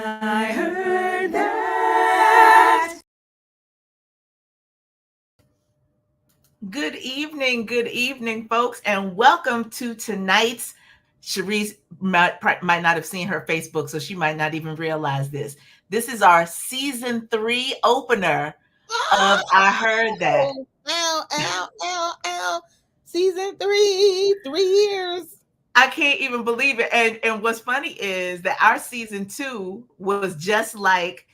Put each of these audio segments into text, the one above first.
I heard that. Good evening, folks, and welcome to tonight's. Shareese might not have seen her Facebook, so she might not even realize this. This is our season 3 opener of I Heard That. Ow. Season 3, 3 years. I can't even believe it. And what's funny is that our season 2 was just like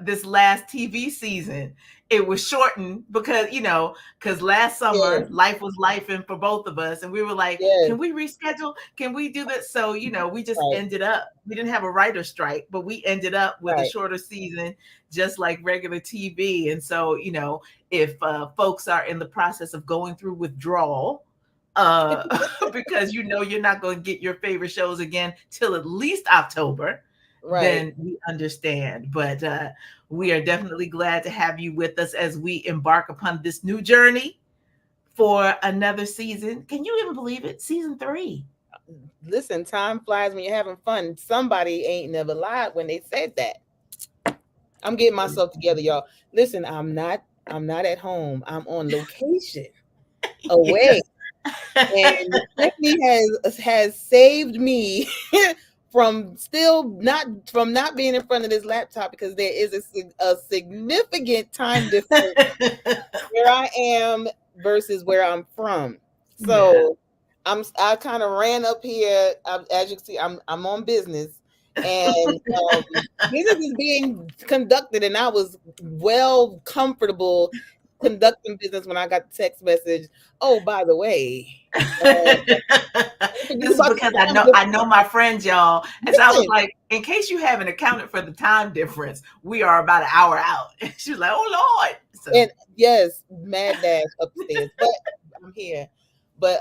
this last TV season. It was shortened because because last summer life was lifing for both of us, and we were like, can we reschedule? Can we do this? So we just ended up. We didn't have a writer strike, but we ended up with a shorter season, just like regular TV. And so if folks are in the process of going through withdrawal, because you're not going to get your favorite shows again till at least October, then we understand. But we are definitely glad to have you with us as we embark upon this new journey for another season. Can you even believe it? Season 3. Listen, time flies when you're having fun. Somebody ain't never lied when they said that. I'm getting myself together, y'all. Listen, I'm not at home. I'm on location away. And Tiffany has saved me from not being in front of this laptop, because there is a significant time difference where I am versus where I'm from. So I kind of ran up here. As you can see, I'm on business, and business is being conducted, and I was well comfortable conducting business when I got the text message. Oh, by the way, this is because I know my friends, y'all. And so I was like, in case you haven't accounted for the time difference, we are about an hour out. And she was like, oh Lord. So. And yes, mad dash upstairs, but I'm here. But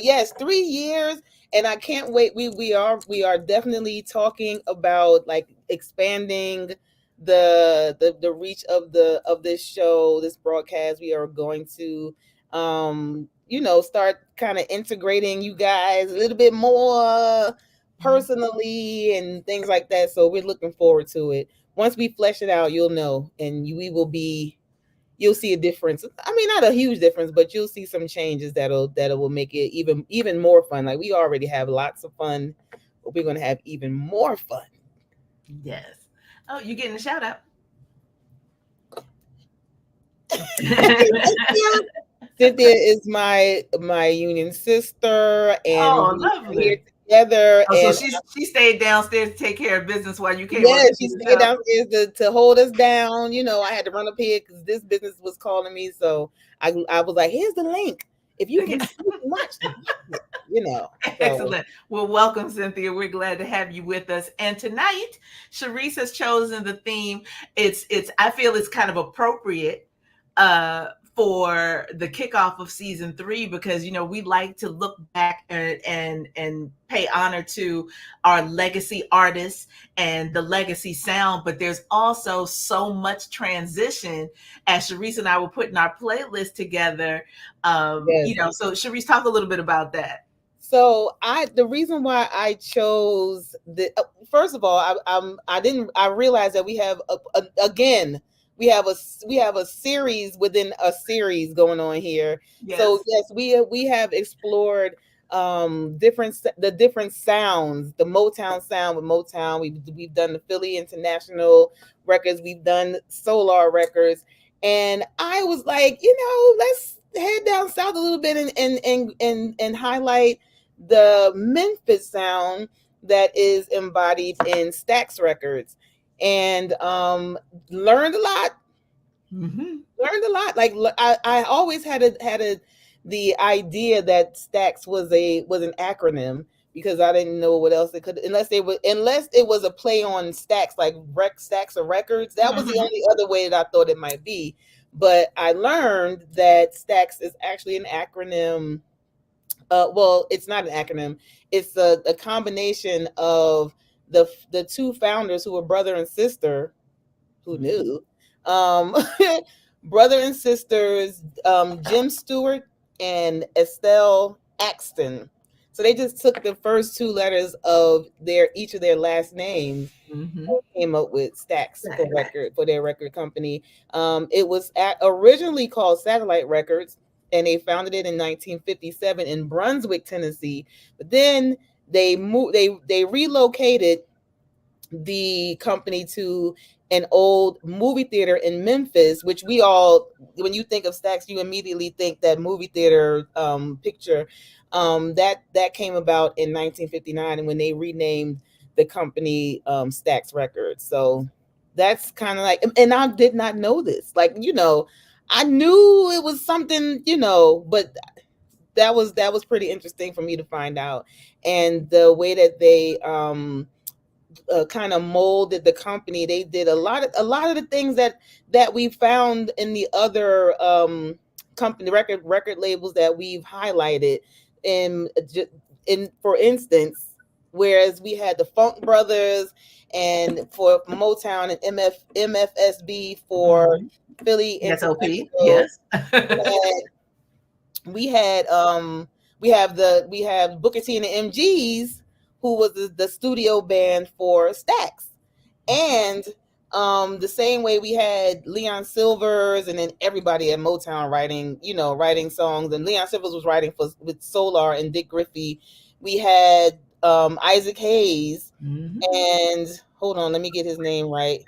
yes, 3 years, and I can't wait. We are definitely talking about like expanding the reach of this show, this broadcast. We are going to start kind of integrating you guys a little bit more personally and things like that. So we're looking forward to it. Once we flesh it out, you'll know, and you'll see a difference. I mean, not a huge difference, but you'll see some changes that will make it even more fun. Like, we already have lots of fun, but we're going to have even more fun. Yes. Oh, you getting a shout out? Cynthia is my union sister, and lovely. Here together. Oh, and so she stayed downstairs to take care of business while you came. Yeah, she stayed downstairs to hold us down. I had to run up here because this business was calling me. So I was like, here's the link. If you can watch it, So. Excellent. Well, welcome, Cynthia. We're glad to have you with us. And tonight, Shareese has chosen the theme. I feel it's kind of appropriate for the kickoff of season 3, because we like to look back and pay honor to our legacy artists and the legacy sound. But there's also so much transition, as Shareese and I were putting our playlist together. So Shareese, talk a little bit about that. So the reason why I chose first of all, I realized that we have we have a series within a series going on here. Yes. So yes, we have explored the different sounds, the Motown sound with Motown. We've done the Philly International records, we've done Solar records, and I was like, let's head down south a little bit and highlight the Memphis sound that is embodied in STAX Records. And learned a lot. Mm-hmm. Learned a lot. Like, I always had the idea that STAX was an acronym, because I didn't know what else it could, unless it was a play on STAX, like STAX of Records. That was the only other way that I thought it might be. But I learned that STAX is actually an acronym. Well, it's not an acronym. It's a combination of the two founders, who were brother and sister. Who knew? Brother and sisters, Jim Stewart and Estelle Axton. So they just took the first two letters of each of their last names, Mm-hmm. came up with STAX for Right. record for their record company. It was originally called Satellite Records, and they founded it in 1957 in Brunswick, Tennessee. But then they moved. They relocated the company to an old movie theater in Memphis, which we all, when you think of Stax, you immediately think that movie theater picture. That came about in 1959, and when they renamed the company Stax Records. So that's kind of like, and I did not know this. Like, I knew it was something, but that was pretty interesting for me to find out. And the way that they kind of molded the company. They did a lot of the things that we found in the other company record labels that we've highlighted. In in For instance, whereas we had the Funk Brothers, and for Motown, and MFSB for Mm-hmm. Philly SOP. International, Yes. we had we have Booker T and the MGs, who was the studio band for Stax. And the same way we had Leon Silvers, and then everybody at Motown writing songs, and Leon Silvers was writing with Solar and Dick Griffey. We had Isaac Hayes, Mm-hmm. and hold on, let me get his name right.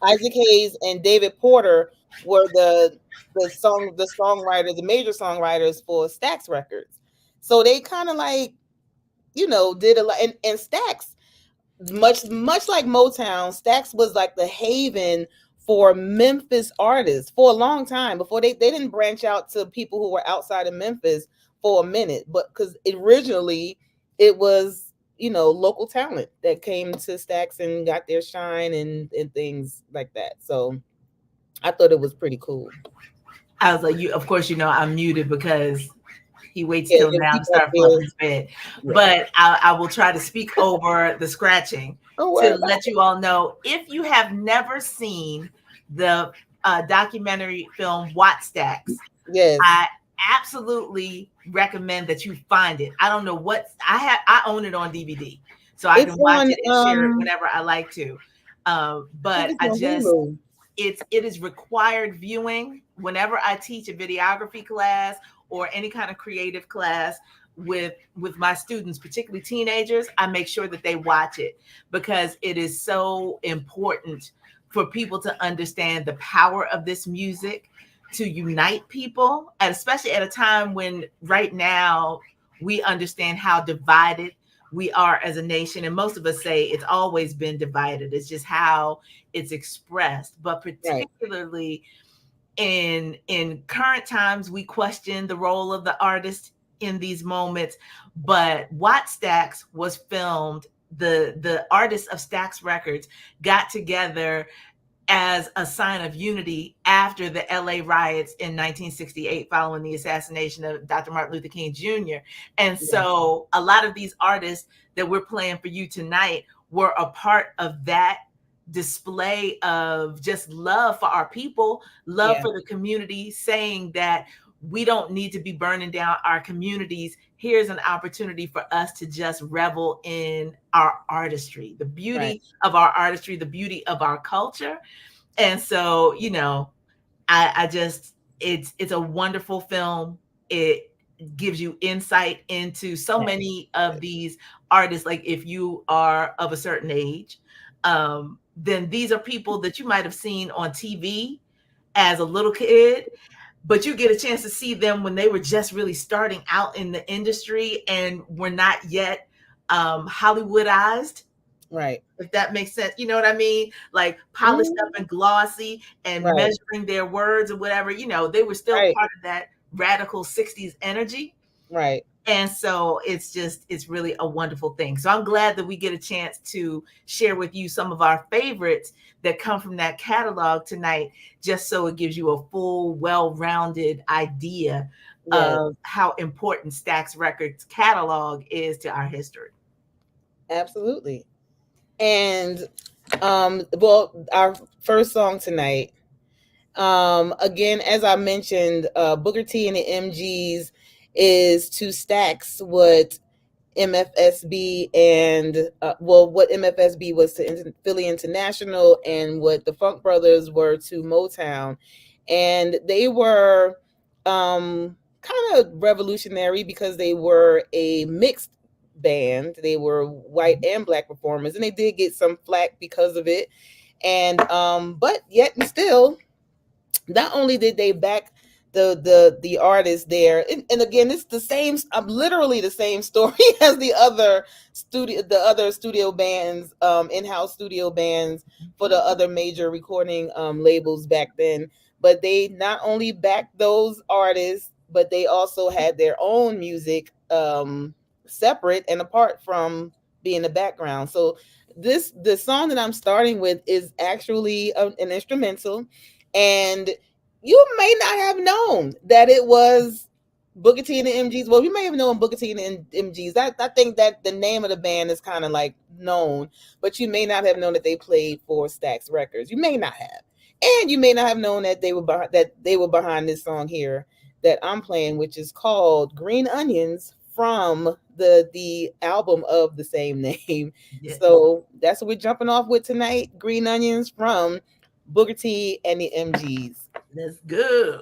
Isaac Hayes and David Porter were the songwriters, the major songwriters for Stax Records. So they kind of like, did a lot. And Stax, much like Motown, Stax was like the haven for Memphis artists for a long time, before they didn't branch out to people who were outside of Memphis for a minute. But because originally it was, local talent that came to Stax and got their shine, and things like that. So I thought it was pretty cool. I was like, you. Of course, I'm muted because he waits Yeah, till your now to people up start fluffing there. his bed. Yeah. But I will try to speak over the scratching Don't worry to about let you all know, if you have never seen the documentary film Wattstax, it. Yes. I absolutely recommend that you find it. I don't know what I own it on DVD, so I It's can watch on it and share it whenever I like to. I think But it's on Hulu. it is required viewing whenever I teach a videography class or any kind of creative class with my students, particularly teenagers. I make sure that they watch it, because it is so important for people to understand the power of this music to unite people, and especially at a time when right now we understand how divided we are as a nation. And most of us say it's always been divided, it's just how it's expressed. But Right. particularly in current times, we question the role of the artist in these moments. But Wattstax was filmed, the artists of Stax Records got together as a sign of unity after the LA riots in 1968, following the assassination of Dr. Martin Luther King Jr. And Yeah. so a lot of these artists that we're playing for you tonight were a part of that display of just love for our people, love Yeah. for the community, saying that we don't need to be burning down our communities. Here's an opportunity for us to just revel in our artistry, the Right. beauty of our artistry, the beauty of our culture. And so, I just, it's a wonderful film. It gives you insight into so Right. many of these artists. Like, if you are of a certain age, then these are people that you might have seen on TV as a little kid, but you get a chance to see them when they were just really starting out in the industry and were not yet Hollywoodized, Right. if that makes sense. You know what I mean? Like polished up Mhm. and glossy and Right. measuring their words or whatever. They were still Right. part of that radical 60s energy. Right. And so it's really a wonderful thing. So I'm glad that we get a chance to share with you some of our favorites that come from that catalog tonight, just so it gives you a full, well-rounded idea Yes. of how important Stax Records catalog is to our history. Absolutely. And well, our first song tonight, again, as I mentioned, Booker T and the MGs is to Stax what MFSB and well, what MFSB was to Philly International, and what the Funk Brothers were to Motown, and they were kind of revolutionary because they were a mixed band. They were white and black performers, and they did get some flack because of it. And but yet and still, not only did they back the artist there, and again, it's the same, literally the same story as the other studio bands, in-house studio bands for the other major recording labels back then. But they not only backed those artists, but they also had their own music, separate and apart from being the background. So the song that I'm starting with is actually an instrumental, and you may not have known that it was Booker T and the MGs. Well, you may have known Booker T and the MGs. I think that the name of the band is kind of like known, but you may not have known that they played for Stax Records. You may not have, and you may not have known that they were behind this song here that I'm playing, which is called Green Onions from the album of the same name. Yes. So that's what we're jumping off with tonight. Green Onions from Booker T and the MGs. That's good.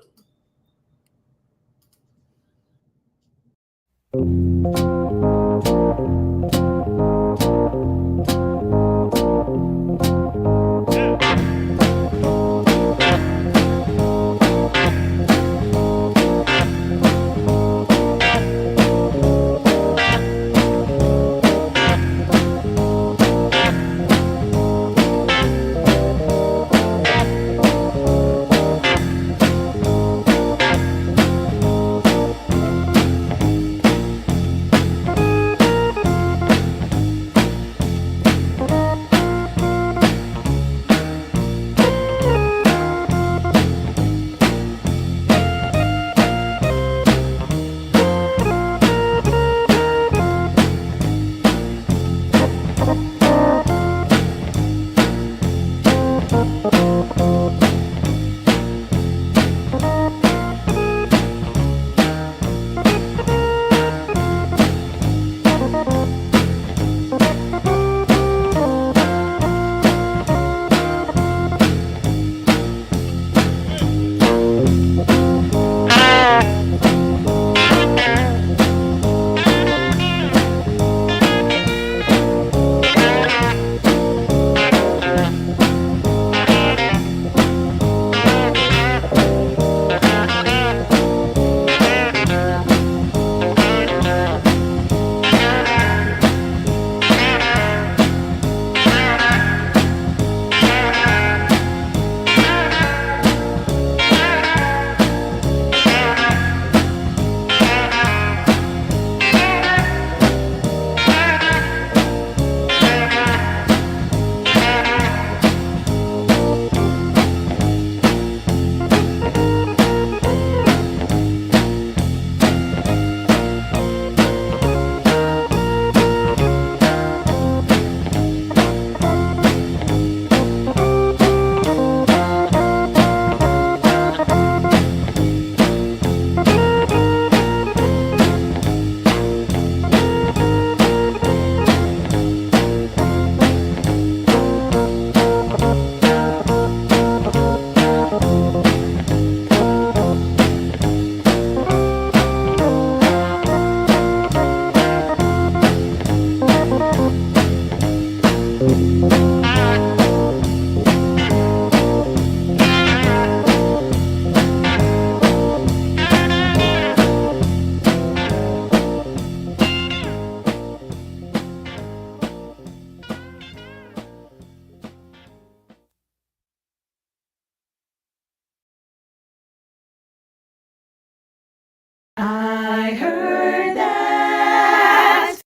I heard that.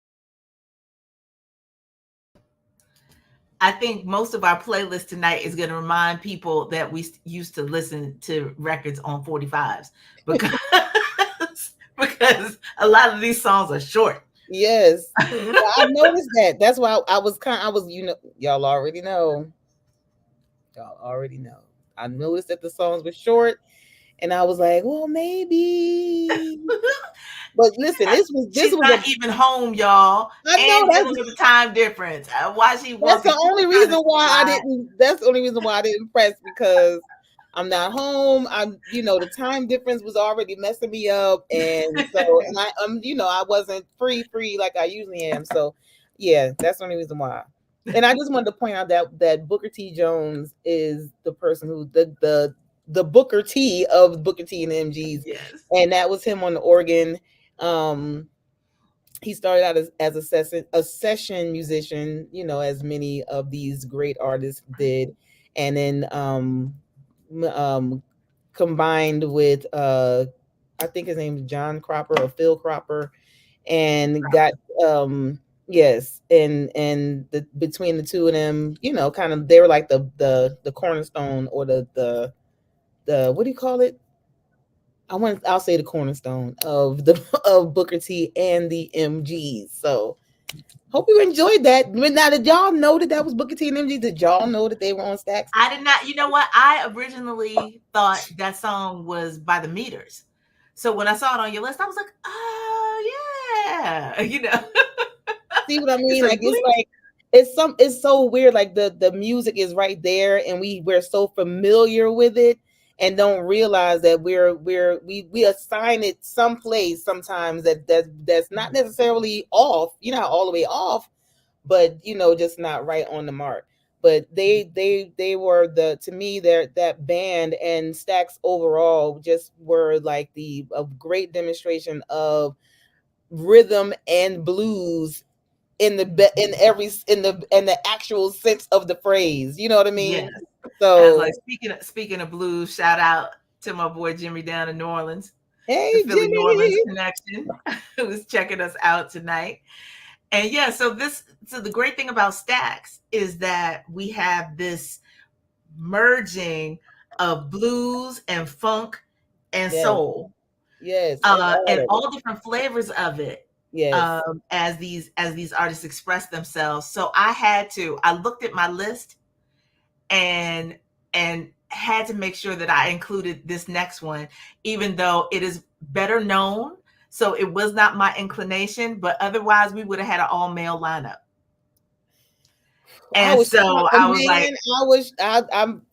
I think most of our playlist tonight is going to remind people that we used to listen to records on 45s because because a lot of these songs are short. Yes, I noticed that. That's why I was, y'all already know. Y'all already know. I noticed that the songs were short, And I was like, well, maybe. But listen, Yeah, this she's was not a even home, y'all, I know and dealing with the time difference. Why she that's wants the to keep only trying to reason why I slide. didn't. That's the only reason why I didn't press because I'm not home. I'm, the time difference was already messing me up, and so and I wasn't free like I usually am. So, yeah, that's the only reason why. And I just wanted to point out that Booker T. Jones is the person who the Booker T of Booker T and the MGs, Yes. and that was him on the organ. He started out as a session musician, as many of these great artists did, and then combined with I think his name is John Cropper or Phil Cropper, and got yes, and between the two of them, kind of they were like the cornerstone or the what do you call it? I'll say the cornerstone of the of Booker T and the MGs. So hope you enjoyed that. Now, did y'all know that was Booker T and MG? Did y'all know that they were on Stacks? I did not. You know what? I originally thought that song was by the Meters. So when I saw it on your list, I was like, oh yeah, See what I it's mean? like Like it's blink. like it's so weird. Like the music is right there, and we're so familiar with it, and don't realize that we assign it someplace sometimes that's not necessarily off. Not all the way off, but just not right on the mark. But they were the to me that band and Stax overall just were like a great demonstration of rhythm and blues in the actual sense of the phrase. You know what I Yes. mean? I was like, So speaking of blues, shout out to my boy Jimmy down in New Orleans, the hey Philly New Orleans Jimmy. connection, who's checking us out tonight. And yeah, so the great thing about Stacks is that we have this merging of blues and funk and Yes, soul, yes, and all and of it. all different flavors of it, Yes. as these artists express themselves. So I looked at my list and had to make sure that I included this next one, even though it is better known. So it was not my inclination, but otherwise we would have had an all male lineup. I And was so I was like, man,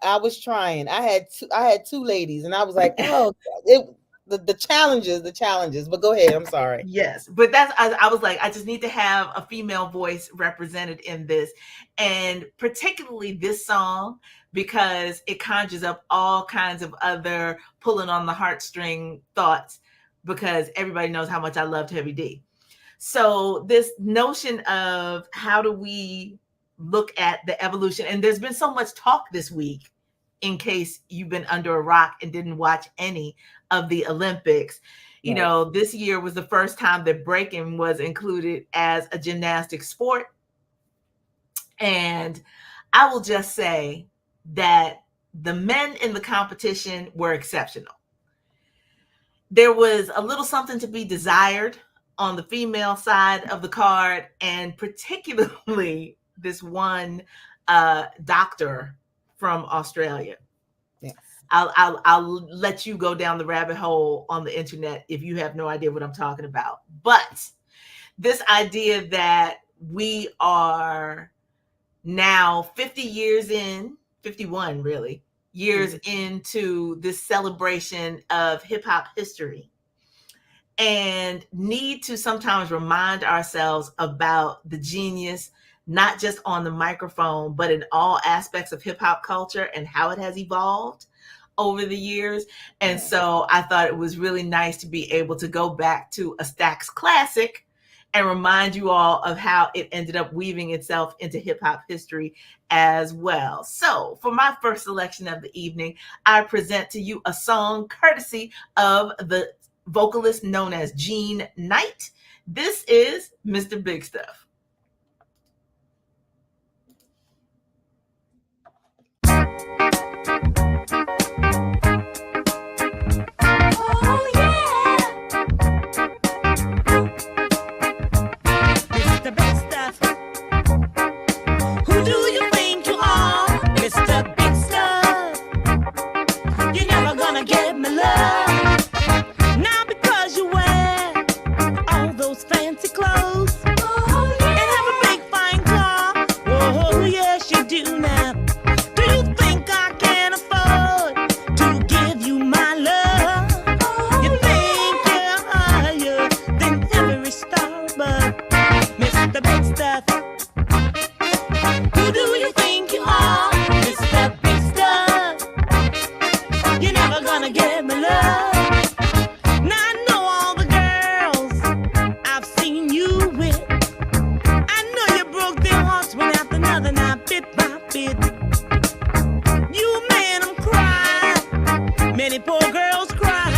I was trying. I had two ladies, and I was like, oh, the challenges. But go ahead. I'm sorry. yes, but I was like, I just need to have a female voice represented in this, and particularly this song because it conjures up all kinds of other pulling on the heartstring thoughts because everybody knows how much I loved Heavy D. So this notion of how do we look at the evolution, and there's been so much talk this week in case you've been under a rock and didn't watch any of the Olympics. Right. This year was the first time that breaking was included as a gymnastic sport. And I will just say that the men in the competition were exceptional. There was a little something to be desired on the female side of the card, and particularly this one doctor from Australia. Yes. I'll let you go down the rabbit hole on the internet if you have no idea what I'm talking about. But this idea that we are now 50 years in, 51 really, years into this celebration of hip hop history and need to sometimes remind ourselves about the genius, not just on the microphone, but in all aspects of hip hop culture and how it has evolved over the years. And Yeah. so I thought it was really nice to be able to go back to a Stax classic and remind you all of how it ended up weaving itself into hip hop history as well. So, for my first selection of the evening, I present to you a song courtesy of the vocalist known as Gene Knight. This is Mr. Big Stuff. Oh, yeah. Mr. Big Stuff. Who do you think you are? Mr. Big Stuff. You're never gonna get me love. clothes Oh, and have a big fine car. Oh, yes, you do now. Do you think I can afford to give you my love? You think you're higher than every star, but Mr. Big Stuff, who do you think you are? Mr. Big Stuff, you're never gonna get my love. Now I know all the girls I've seen you with. I know you broke their hearts one after another, now bit by bit. You made them cry. Many poor girls cry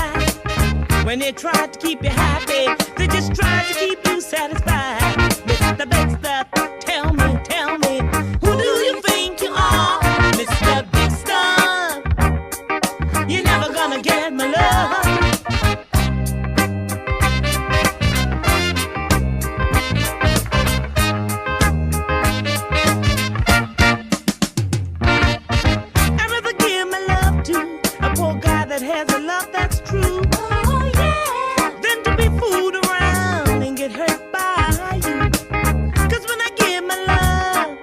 when they tried to keep you happy. They just tried to keep you satisfied. Mr. Big Stuff, tell me, who do you think you are? Mr. Big Stuff, you're never gonna get my love. I'd rather give my love to a poor guy that has a love that's true. Oh, yeah. Than to be fooled around and get hurt by you. Cause when I give my love,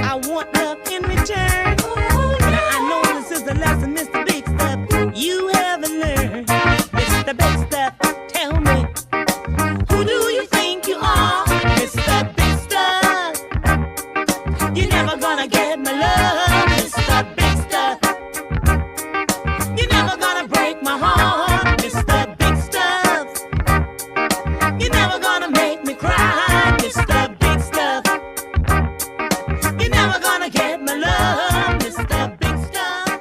I want love in return. Oh, yeah. Now I know this is the lesson, Mr. Big Stuff, you haven't learned. Mr. Big Stuff, tell me, who do you think you are? Mr. Big Stuff, you're never gonna get my love. Mr. Big Stuff, you're never gonna break my heart. Mr. Big Stuff, you're never gonna make me cry. Mr. Big Stuff, you're never gonna get my love. Mr. Big Stuff,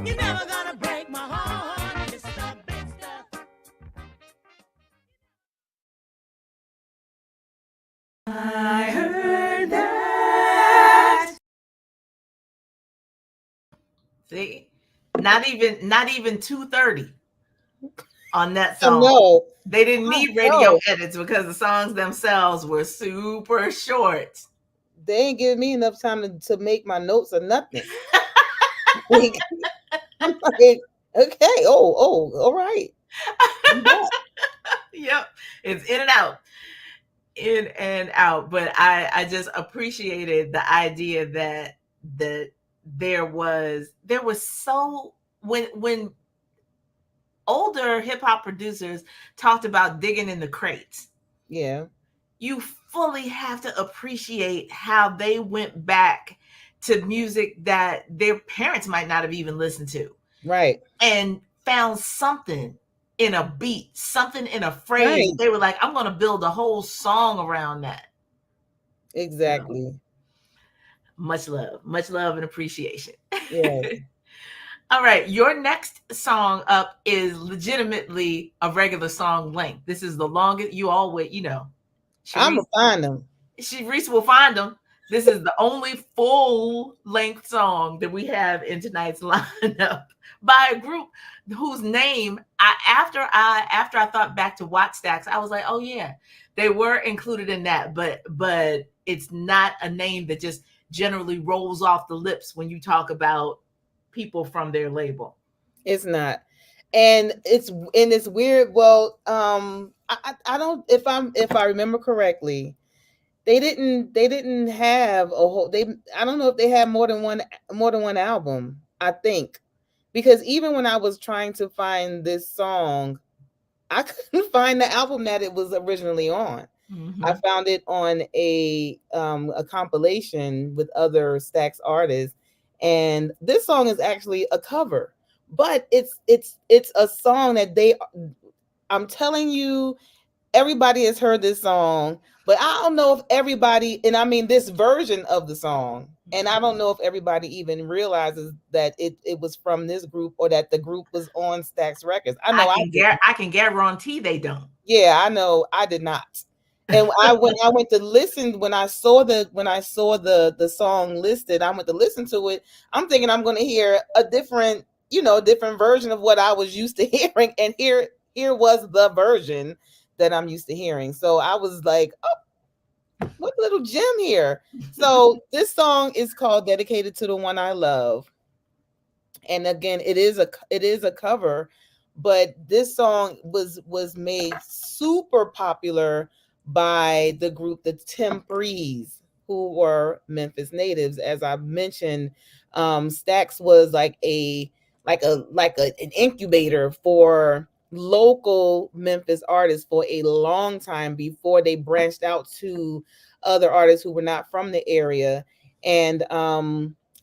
you're never gonna break my heart. Mr. Big Stuff. I heard that. See, not even 2:30 on that I song. know. They didn't I need radio know. edits because the songs themselves were super short. They ain't giving me enough time to make my notes or nothing. Like, I'm like, okay, all right. I'm back. Yep, it's in and out, in and out. But I just appreciated the idea that there was so when older hip hop producers talked about digging in the crates, Yeah, you fully have to appreciate how they went back to music that their parents might not have even listened to right, and found something in a beat, something in a phrase. right, They were like, I'm going to build a whole song around that. So, exactly. much love and appreciation. Yeah, All right, your next song up is legitimately a regular song length. This is the longest. You always, I'm Shareese, gonna find them. Shareese will find them. This is the only full length song that we have in tonight's lineup by a group whose name after I thought back to Watch Stacks, I was like, oh yeah, they were included in that, but it's not a name that just generally rolls off the lips when you talk about people from their label. It's not, and it's weird. Well, I don't, if I remember correctly, they didn't have a whole, I don't know if they had more than one album, I think, because even when I was trying to find this song, I couldn't find the album that it was originally on. I found it on a compilation with other STAX artists, and this song is actually a cover, but it's a song that I'm telling you, everybody has heard this song, but I don't know if everybody, and I mean this version of the song, and I don't know if everybody even realizes that it was from this group or that the group was on STAX Records. I know I can guarantee they don't. Yeah, I know I did not. And when I went to listen, when I saw the song listed, I went to listen to it. I'm thinking I'm going to hear a different version of what I was used to hearing, and here was the version that I'm used to hearing. So I was like, oh, what little gem here. So this song is called Dedicated to the One I Love. And again, it is a cover but this song was made super popular by the group the Temprees, who were Memphis natives. As I mentioned, Stax was an incubator for local Memphis artists for a long time before they branched out to other artists who were not from the area. And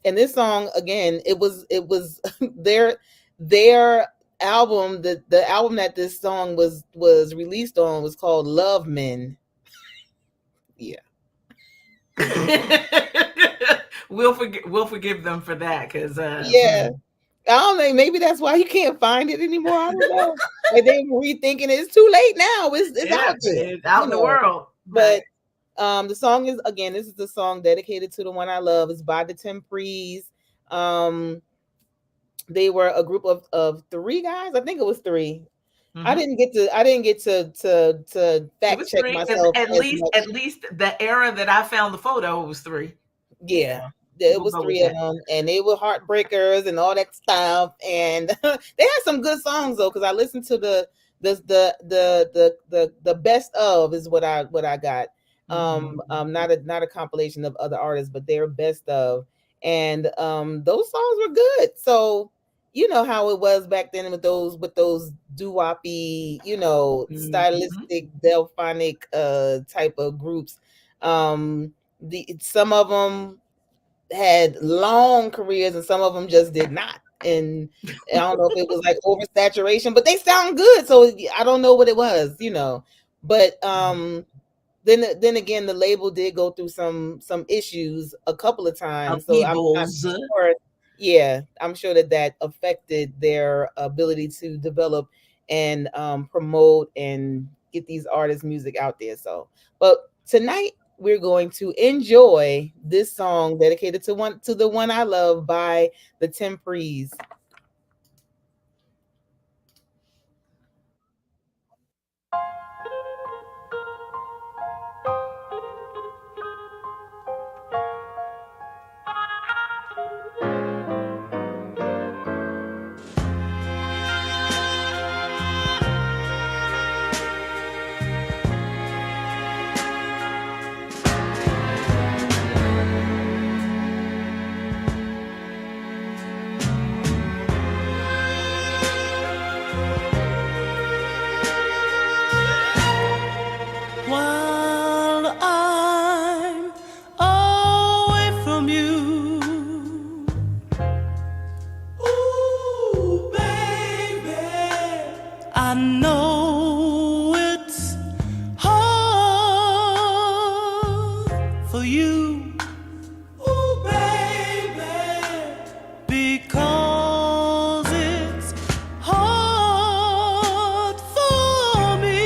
this song, again, it was their album. The album that this song was released on was called Love Men. Yeah. We'll forgive them for that, because Yeah. I don't know. Maybe that's why you can't find it anymore. I don't know. Like, they were rethinking it. It's too late now. It's yeah, out there. it's out in the world. But the song is, again, this is the song dedicated to the one I love. It's by the Temprees. They were a group of three guys. I think it was 3. I didn't get to fact check myself. At least the era that I found the photo was 3. Yeah. It was 3 of them, and they were heartbreakers and all that stuff. And they had some good songs though, because I listened to the best of is what I got. Not a compilation of other artists, but their best of, and those songs were good. So you know how it was back then with those doo-woppy, stylistic delphonic type of groups. Some of them had long careers and some of them just did not. And I don't know if it was like oversaturation, but they sound good. So I don't know what it was, But then again, the label did go through some issues a couple of times. So I'm sure, I'm sure that affected their ability to develop and promote and get these artists' music out there. So, but tonight we're going to enjoy this song dedicated to the one I love by the Temprees. While I'm away from you, ooh, baby, I know it's hard for you, ooh, baby, because it's hard for me.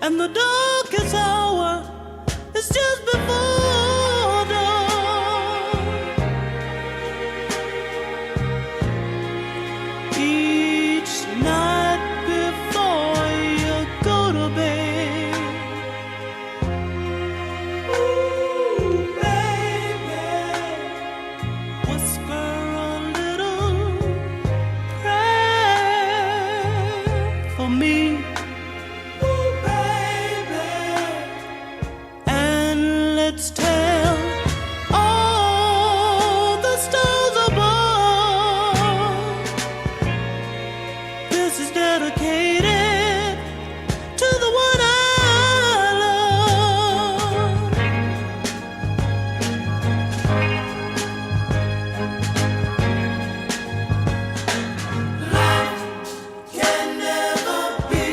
And the darkest hour is just before dawn. Each night before you go to bed, ooh, baby, whisper a little prayer for me. Let's tell all the stars above, this is dedicated to the one I love. Love can never be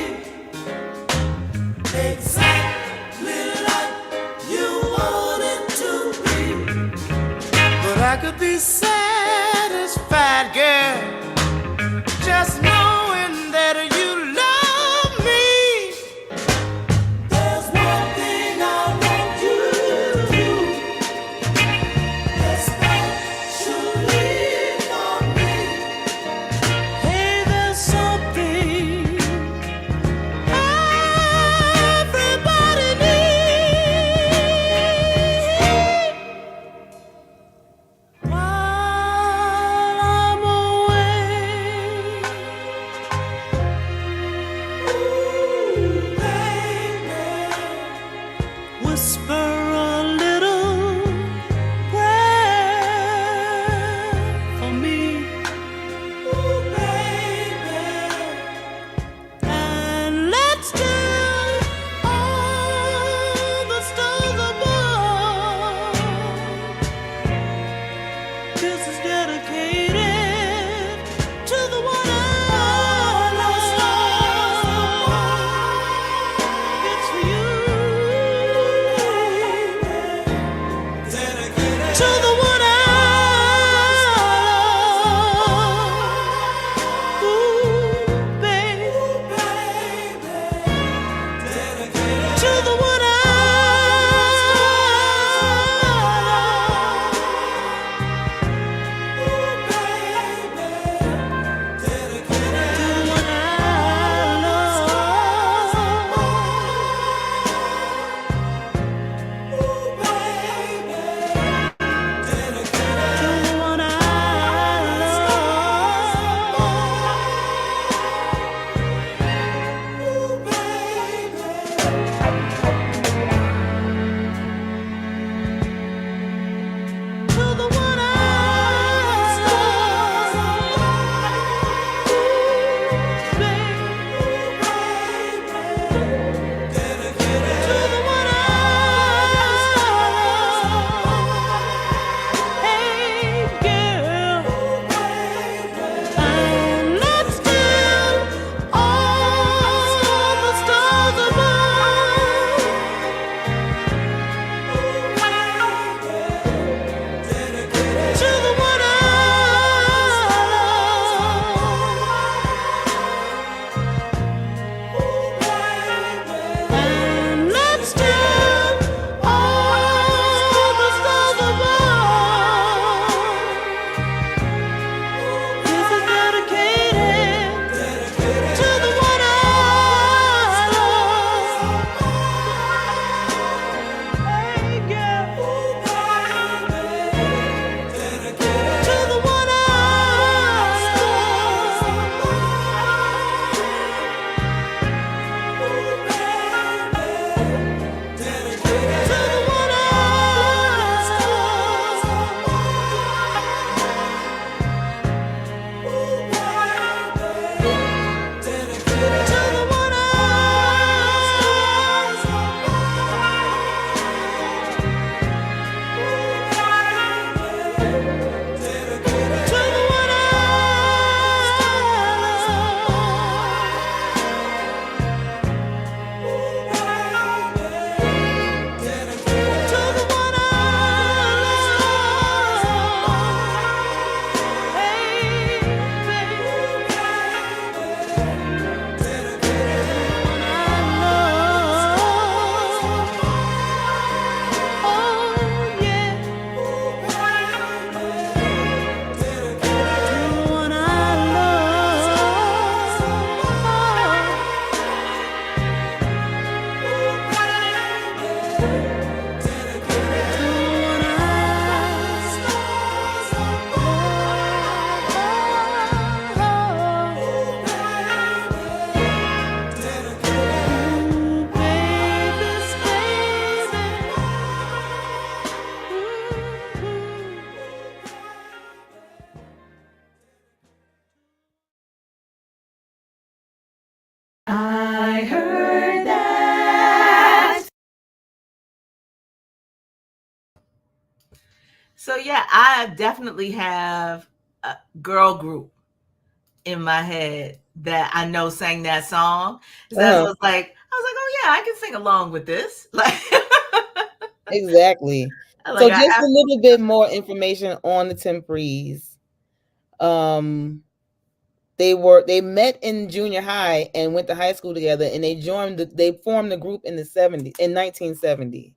I heard that. So yeah, I definitely have a girl group in my head that I know sang that song. So I was like, oh yeah, I can sing along with this. Like, Exactly. So like just a little bit more information on the Temprees. Um, they met in junior high and went to high school together, and they formed the group in 1970.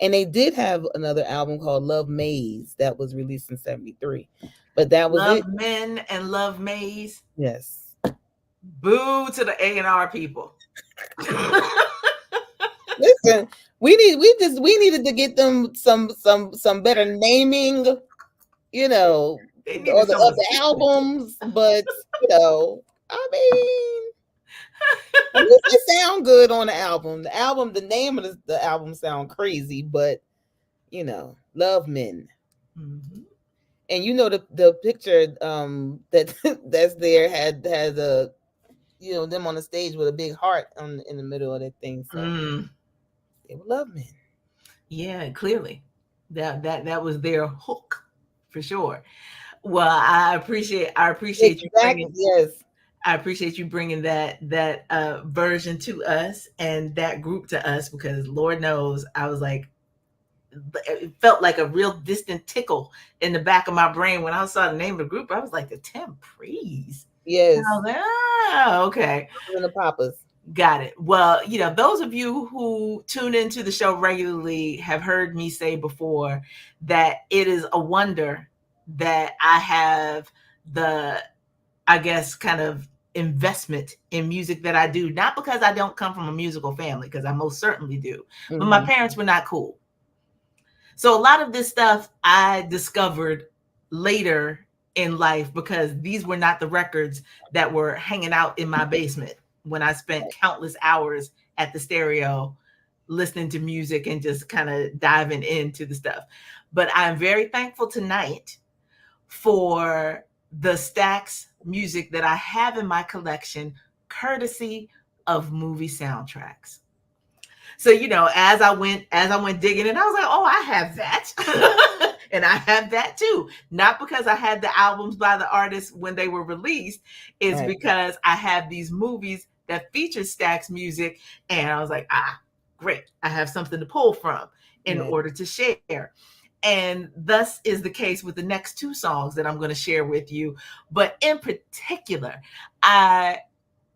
And they did have another album called Love Maze that was released in 73. But that was Love it. Men and Love Maze. Yes. Boo to the A&R people. Listen, we needed to get them some better naming, They or needed some the assistance. albums, but I mean, at least it sound good on the album. The name of the album sound crazy, but Love Men. Mhm. And the picture that that's there had a them on the stage with a big heart in the middle of that thing. So Mm. they were Love Men. Yeah, clearly. That was their hook for sure. Well, I appreciate you bringing Exactly. Yes. I appreciate you bringing that version to us and that group to us, because Lord knows I was like, it felt like a real distant tickle in the back of my brain when I saw the name of the group. I was like, the Temprees. And Yes. I was like, oh, okay. And the Papas. Got it. Well, those of you who tune into the show regularly have heard me say before that it is a wonder that I have the, I guess, kind of investment in music that I do. Not because I don't come from a musical family, because I most certainly do, but my parents were not cool. So a lot of this stuff I discovered later in life, because these were not the records that were hanging out in my basement when I spent countless hours at the stereo listening to music and just kind of diving into the stuff. But I'm very thankful tonight for the STAX music that I have in my collection, courtesy of movie soundtracks. So, as I went digging, and I was like, oh, I have that. And I have that too. Not because I had the albums by the artists when they were released, it's Right. because I have these movies that feature Stax music. And I was like, great. I have something to pull from in Right. order to share. And thus is the case with the next two songs that I'm going to share with you. But in particular, I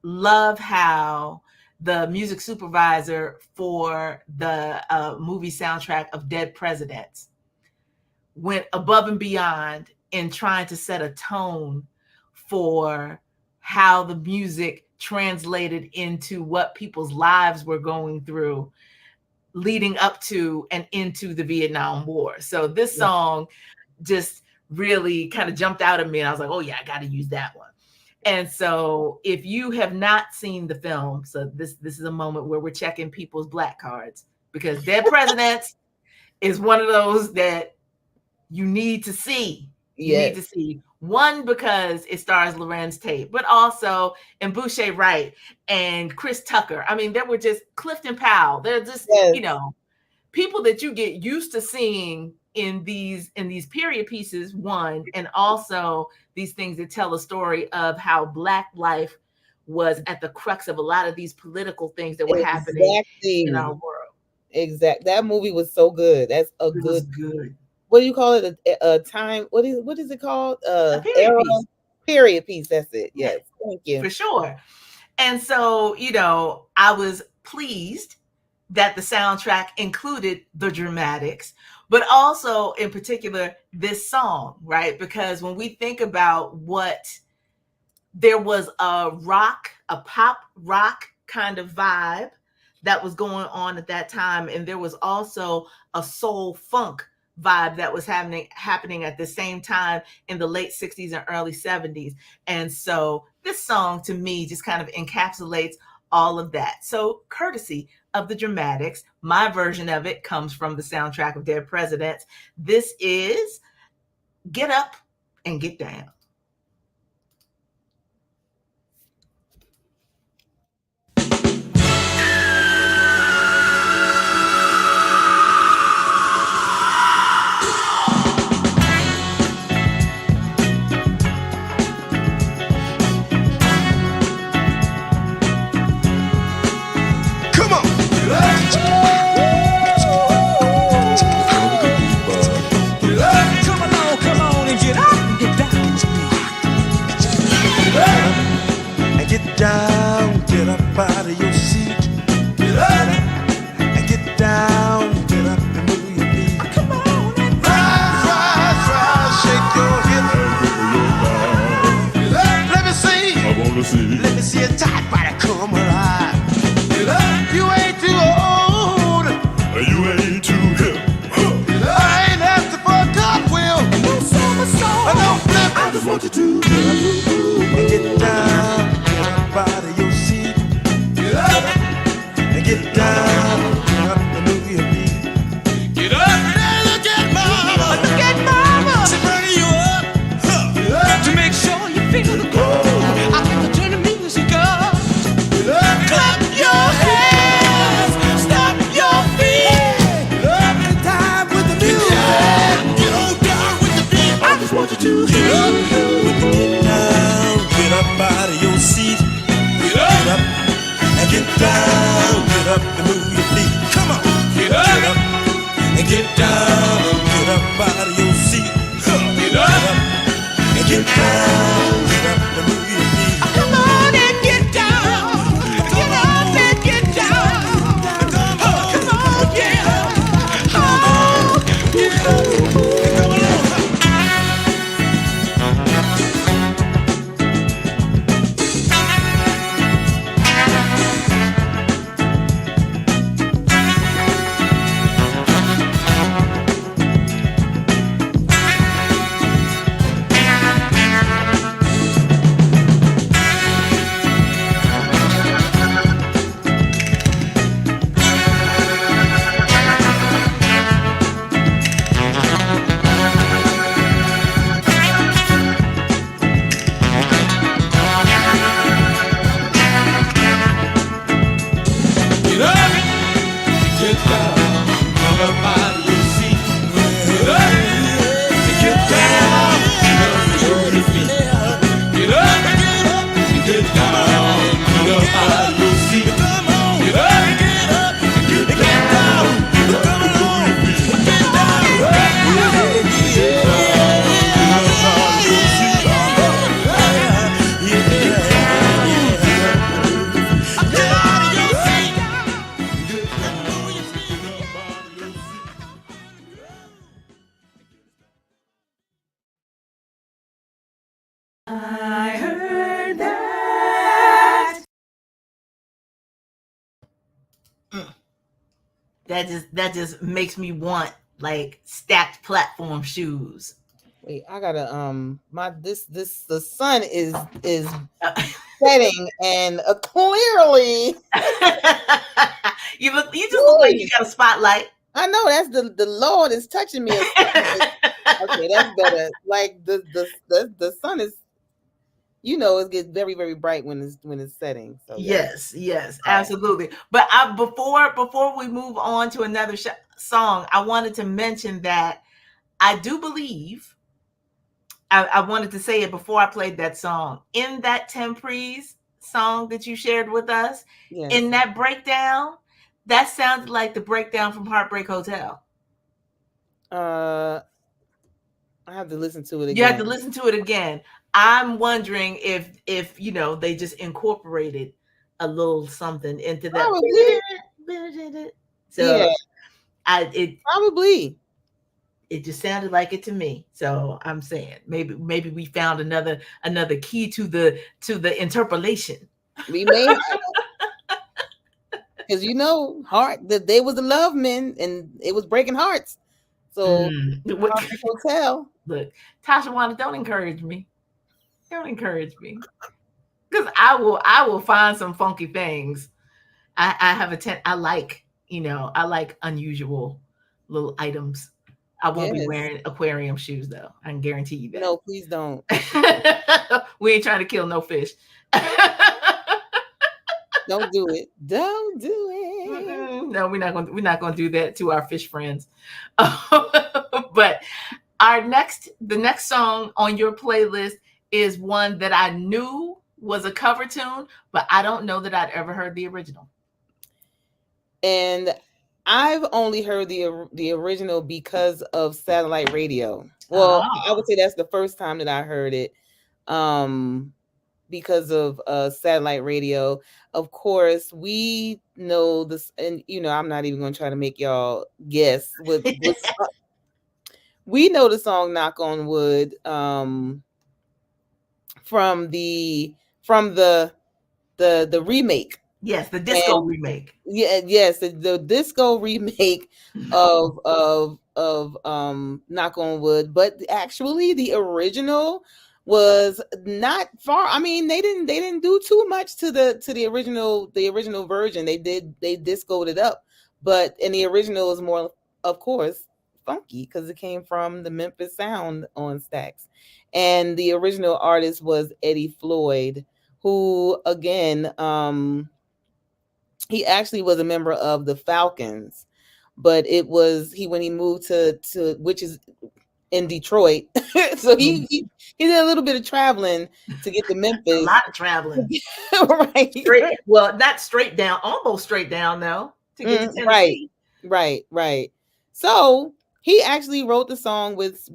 love how the music supervisor for the movie soundtrack of Dead Presidents went above and beyond in trying to set a tone for how the music translated into what people's lives were going through leading up to and into the Vietnam War. So this song just really kind of jumped out at me, and I was like, oh yeah, I got to use that one. And so if you have not seen the film, so this is a moment where we're checking people's black cards, because Dead Presidents is one of those that you need to see. You need to see. One, because it stars Lorenz Tate, but also in Boucher Wright and Chris Tucker. I mean, there were just Clifton Powell. They're just, people that you get used to seeing in these period pieces, one, and also these things that tell a story of how Black life was at the crux of a lot of these political things that were happening in our world. Exact. That movie was so good. That's a It was good. What do you call it? A time. What is it called? A period piece. Period piece. That's it. Yes. Thank you. For sure. And so, I was pleased that the soundtrack included the dramatics, but also in particular this song, right? Because when we think about there was a pop rock kind of vibe that was going on at that time, and there was also a soul funk vibe that was happening at the same time in the late 60s and early 70s. And so this song to me just kind of encapsulates all of that. So courtesy of the dramatics, my version of it comes from the soundtrack of Dead Presidents. This is Get Up and Get Down. out of your seat. Get up and get down. Get up and move your feet. Come on and rise, shake your hips. Let me see. I wanna see. Let me see a tight body come alive. Get up. You ain't too old. You ain't too hip. I ain't asking for a cartwheel. No somersault. I don't flip. I just want you to get up and get down. Get up out of your seat. Get up and get down. Get up and move your feet. Get up and look at mama. Look at mama. She's burning you up. Get up to make sure you feel the cold. I can turn the music up. Get up. Clap your hands. Stop your feet. Get up in time with the music. Get on down with the beat. I just want you to get up. Get down. Get up out of your seat. Get up and get down. Get up and move your feet. Come on. Get up and get down. Get up out of your seat. Get up and get down. Get up and move your feet. Come on and get down. Get up and get down. Come on, yeah. Oh, get up. Come on. Get up, get down, get up out of your seat. Get up, get down, get up and move your feet. Get up, get down, get up out of your seat. Get up, get down, get up and move your feet. Get down, get up out of your seat. I heard that. That just makes me want like stacked platform shoes. Wait, I gotta the sun is setting and clearly You just look like you got a spotlight. I know that's the Lord is touching me. Okay, that's better. Like the sun is, it gets very, very bright when it's setting. So yes, absolutely. But before we move on to another song, I wanted to mention that I do believe I wanted to say it before I played that song. In that Temprise song that you shared with us, yes. In that breakdown, that sounded like the breakdown from Heartbreak Hotel. I have to listen to it again. You have to listen to it again. I'm wondering if they just incorporated a little something into that. Probably. So yeah. Probably. It just sounded like it to me. So I'm saying maybe we found another key to the interpolation. We may because they was the love men and it was breaking hearts. So Hotel. Look, Tasha Wanda, don't encourage me. Don't encourage me. Because I will find some funky things. I have I like unusual little items. I won't be wearing aquarium shoes though. I can guarantee you that. No, please don't. We ain't trying to kill no fish. Don't do it. Don't do it. No, we're not gonna do that to our fish friends. But the next song on your playlist is one that I knew was a cover tune, but I don't know that I'd ever heard the original. And I've only heard the original because of satellite radio. Well, I would say that's the first time that I heard it. because of satellite radio. Of course, we know this, and I'm not even going to try to make y'all guess what we know the song "Knock on Wood" from the remake. Yes, the disco remake. Yeah, yes, the disco remake of Knock on Wood, but actually the original was not far. I mean, they didn't do too much to the original version. They discoed it up, but and the original is more, of course, funky because it came from the Memphis sound on Stax, and the original artist was Eddie Floyd, who again he actually was a member of the Falcons, but it was he when he moved to which is in Detroit. So he did a little bit of traveling to get to Memphis. A lot of traveling. Right. Well, not straight down, almost straight down though, to get to Tennessee. Right. So he actually wrote the song with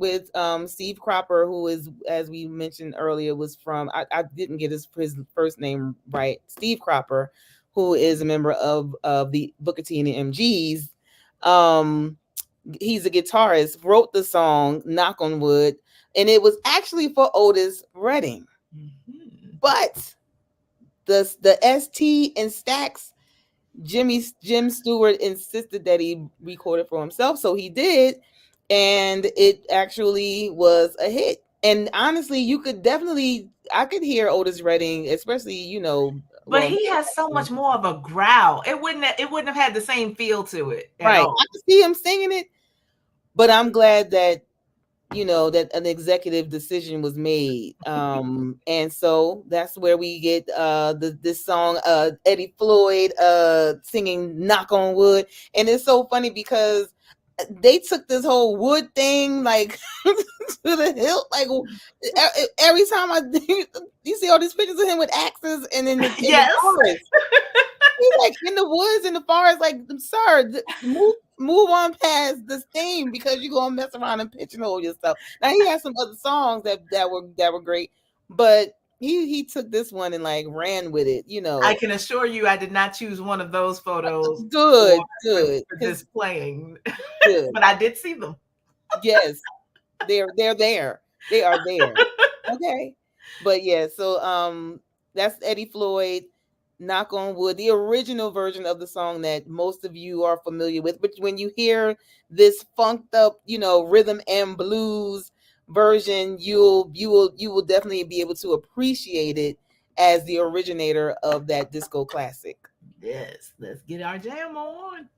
Steve Cropper, who is, as we mentioned earlier, was from I didn't get his first name right. Steve Cropper, who is a member of the Booker T and the MGs. He's a guitarist, wrote the song "Knock on Wood," and it was actually for Otis Redding. Mm-hmm. But the ST and Stax, Jim Stewart insisted that he recorded for himself, so he did, and it actually was a hit. And honestly, I could hear Otis Redding, especially but he has so much more of a growl. It wouldn't have had the same feel to it at all. I could see him singing it, but I'm glad that that an executive decision was made. And so that's where we get this song, Eddie Floyd singing "Knock on Wood." And it's so funny because they took this whole wood thing like to the hilt. Like every time you see all these pictures of him with axes and in the forest. He's like in the woods, in the forest, like, sir, move on past this theme because you're gonna mess around and pigeonhole yourself. Now he has some other songs that were great, but he took this one and like ran with it. I can assure you, I did not choose one of those photos. Good for displaying. Good. But I did see them. Yes, they're there. They are there. Okay, but yeah, so that's Eddie Floyd, "Knock on Wood," the original version of the song that most of you are familiar with. But when you hear this funked up, rhythm and blues version, you will definitely be able to appreciate it as the originator of that disco classic. Yes, let's get our jam on.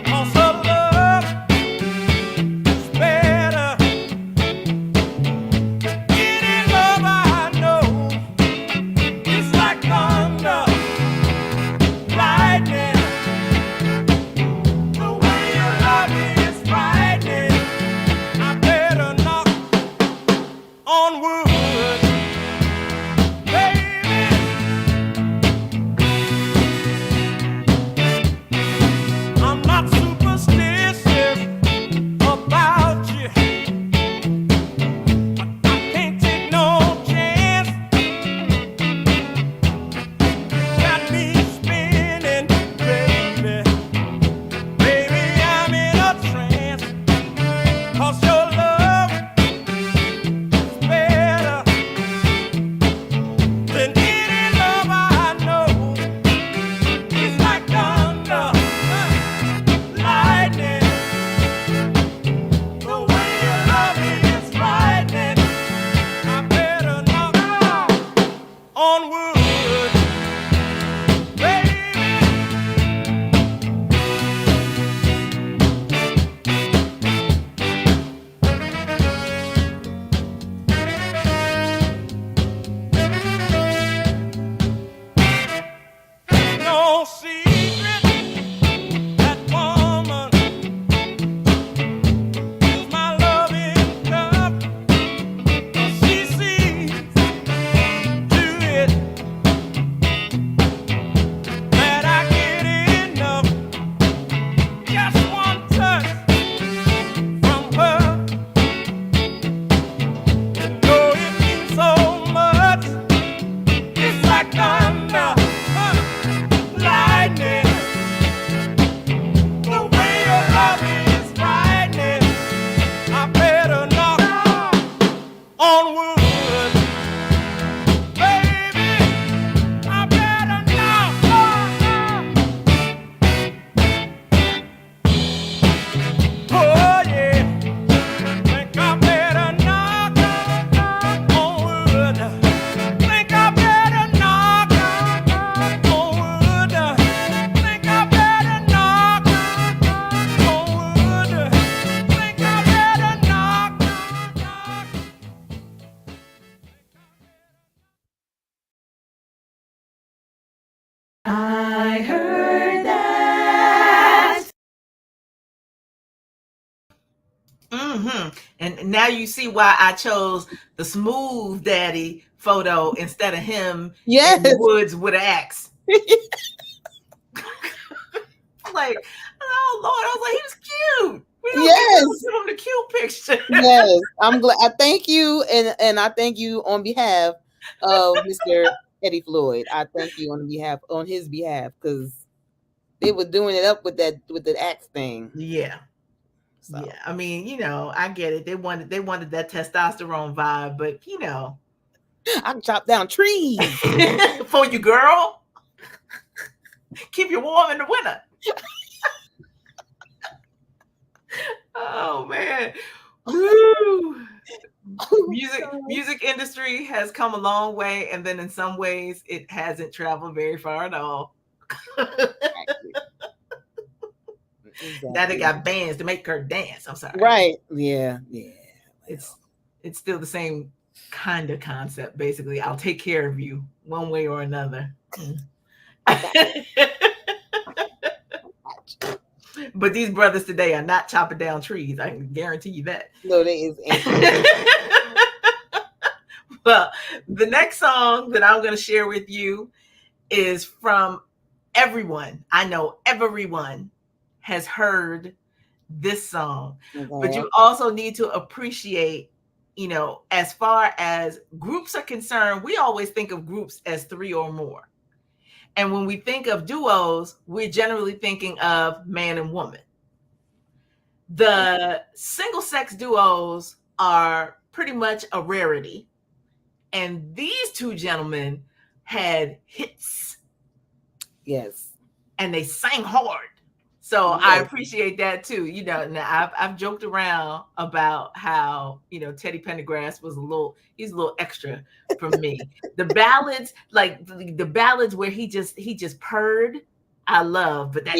Also And now you see why I chose the smooth daddy photo instead of him Yes. in the woods with an axe. Like, oh Lord, I was like, he was cute. We don't give him the cute picture. Yes, I'm glad. I thank you, and I thank you on behalf of Mr. Eddie Floyd. I thank you on his behalf, because they were doing it up with the axe thing. Yeah. So. Yeah, I mean, I get it. They wanted that testosterone vibe, but I can chop down trees for you, girl. Keep you warm in the winter. Oh man. Woo. Music industry has come a long way, and then in some ways it hasn't traveled very far at all. Exactly. Now they got bands to make her dance. I'm sorry. Right. Yeah. It's still the same kind of concept, basically. I'll take care of you one way or another. But these brothers today are not chopping down trees. I can guarantee you that. No, they is. Well, the next song that I'm going to share with you is from everyone. I know everyone has heard this song, but you also need to appreciate, as far as groups are concerned, we always think of groups as 3 or more. And when we think of duos, we're generally thinking of man and woman. The single sex duos are pretty much a rarity. And these two gentlemen had hits. Yes. And they sang hard. So yes. I appreciate that too. Now I've joked around about how, Teddy Pendergrass he's a little extra for me. The ballads, like the ballads where he just purred, I love, but that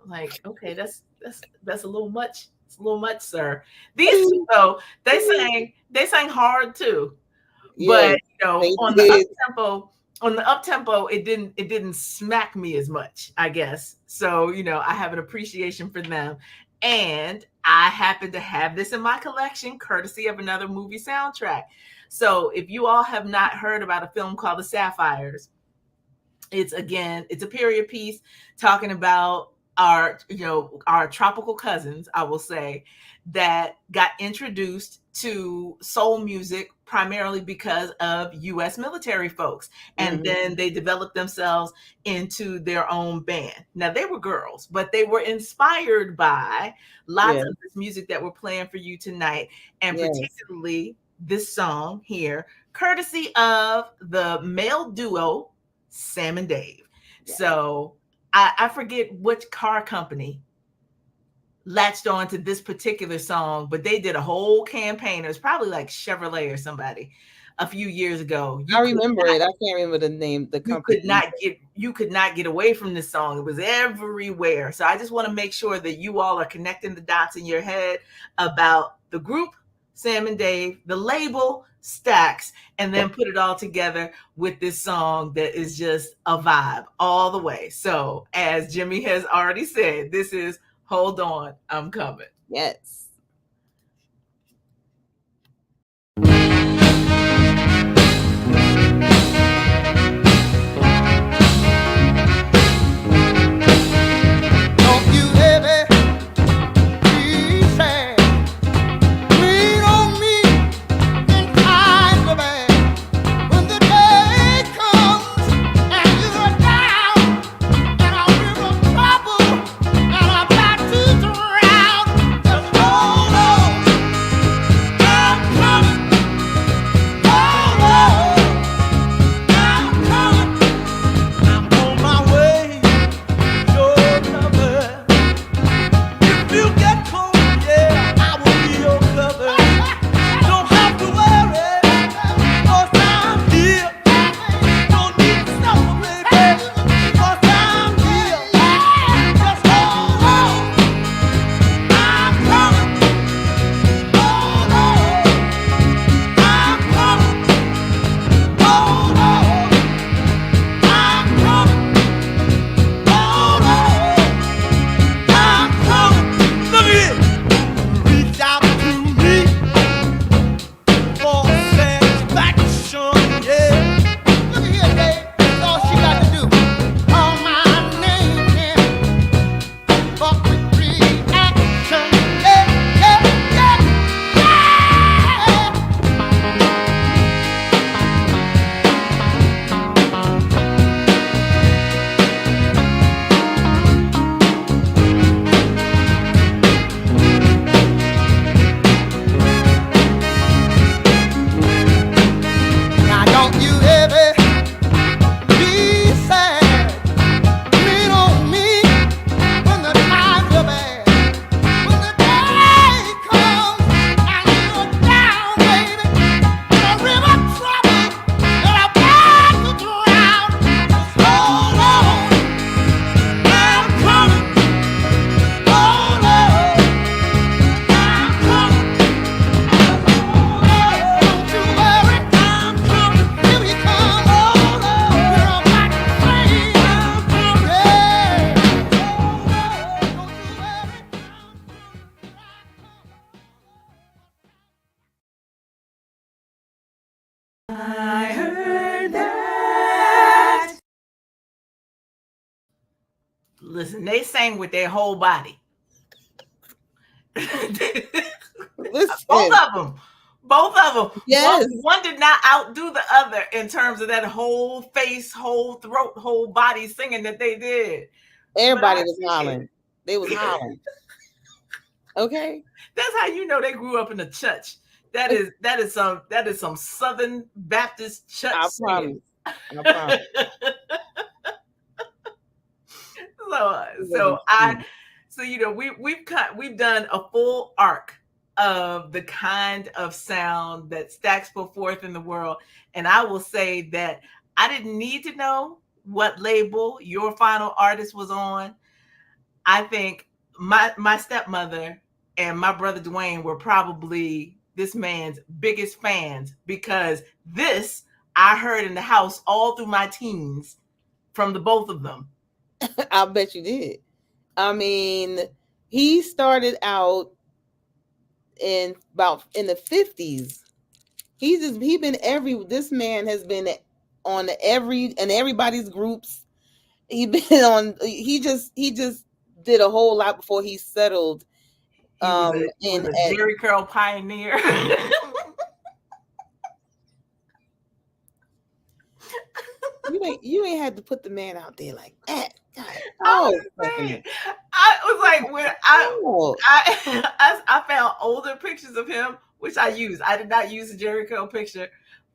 like, okay, that's a little much. It's a little much, sir. These two though, they sang hard too. But on the up tempo, it didn't smack me as much, I guess. So I have an appreciation for them, and I happen to have this in my collection, courtesy of another movie soundtrack. So if you all have not heard about a film called The Sapphires, it's a period piece talking about our tropical cousins, I will say, that got introduced to soul music primarily because of U.S. military folks. And then they developed themselves into their own band. Now, they were girls, but they were inspired by lots of this music that we're playing for you tonight, and particularly this song here, courtesy of the male duo, Sam and Dave. So I forget which car company latched on to this particular song, but they did a whole campaign. It was probably like Chevrolet or somebody a few years ago. I remember it. I can't remember the name. The company. You could not get away from this song. It was everywhere. So I just want to make sure that you all are connecting the dots in your head about the group Sam and Dave, the label STAX, and then put it all together with this song that is just a vibe all the way. So as Jimmy has already said, this is Hold On, I'm Coming. Yes. Trouble, and I'm about to drown. Just hold I heard that. Listen, they sang with their whole body. Listen. Both of them. Yes. One did not outdo the other in terms of that whole face, whole throat, whole body singing that they did. Everybody was hollering. They was hollering. Okay. That's how you know they grew up in the church. That is some Southern Baptist church. I promise. So you know we've done a full arc of the kind of sound that STAX put forth in the world, and I will say that I didn't need to know what label your final artist was on. I think my stepmother and my brother Dwayne were probably this man's biggest fans, because this I heard in the house all through my teens from the both of them. I bet you did. I mean, he started out in the 50s. This man has been on everybody's groups. He just did a whole lot before he settled. He was a Jerry curl pioneer. You ain't had to put the man out there like that. I was like, when I found older pictures of him, which I used. I did not use a Jerry curl picture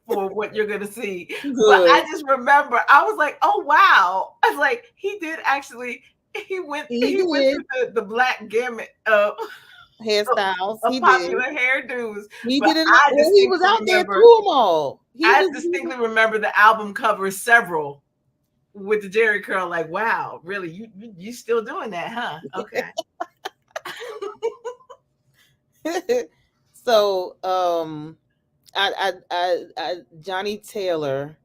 for what you're gonna see. Good. But I just remember I was like, oh wow. I was like, he went through the black gamut of hairstyles, of popular hairdos. He did it. He was out there through them all. I distinctly remember the album covers several with the Jerry curl. Like, wow, really, you still doing that, huh? Okay. So, I Johnny Taylor,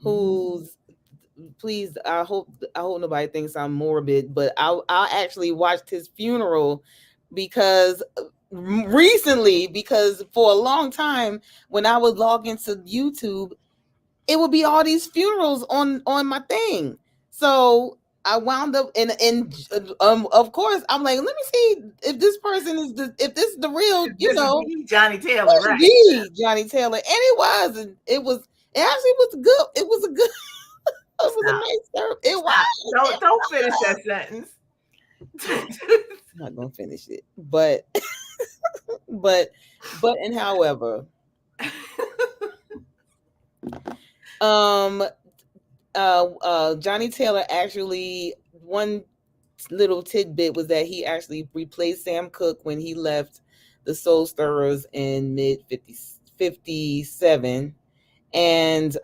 who's please, I hope nobody thinks I'm morbid, but I actually watched his funeral because for a long time when I would log into YouTube, it would be all these funerals on my thing. So I wound up and of course I'm like, let me see if this person is if this is the real, Johnny Taylor, right? Johnny Taylor, and it was good. It was a good. It was a nice. It was. Don't finish that sentence. I'm not gonna finish it, but and however, Johnny Taylor actually, one little tidbit was that he actually replaced Sam Cooke when he left the Soul Stirrers in mid 57, and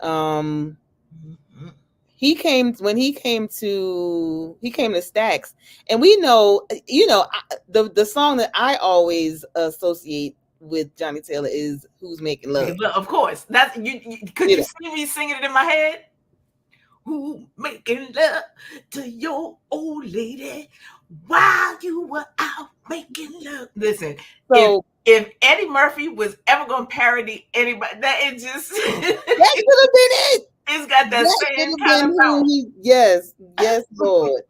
he came to STAX, and we know, the song that I always associate with Johnny Taylor is "Who's Making Love." Of course, that's you. Could you see me singing it in my head? Who making love to your old lady while you were out making love? Listen, so if Eddie Murphy was ever going to parody anybody, that should have been it. It's got that same kind of yes, Lord.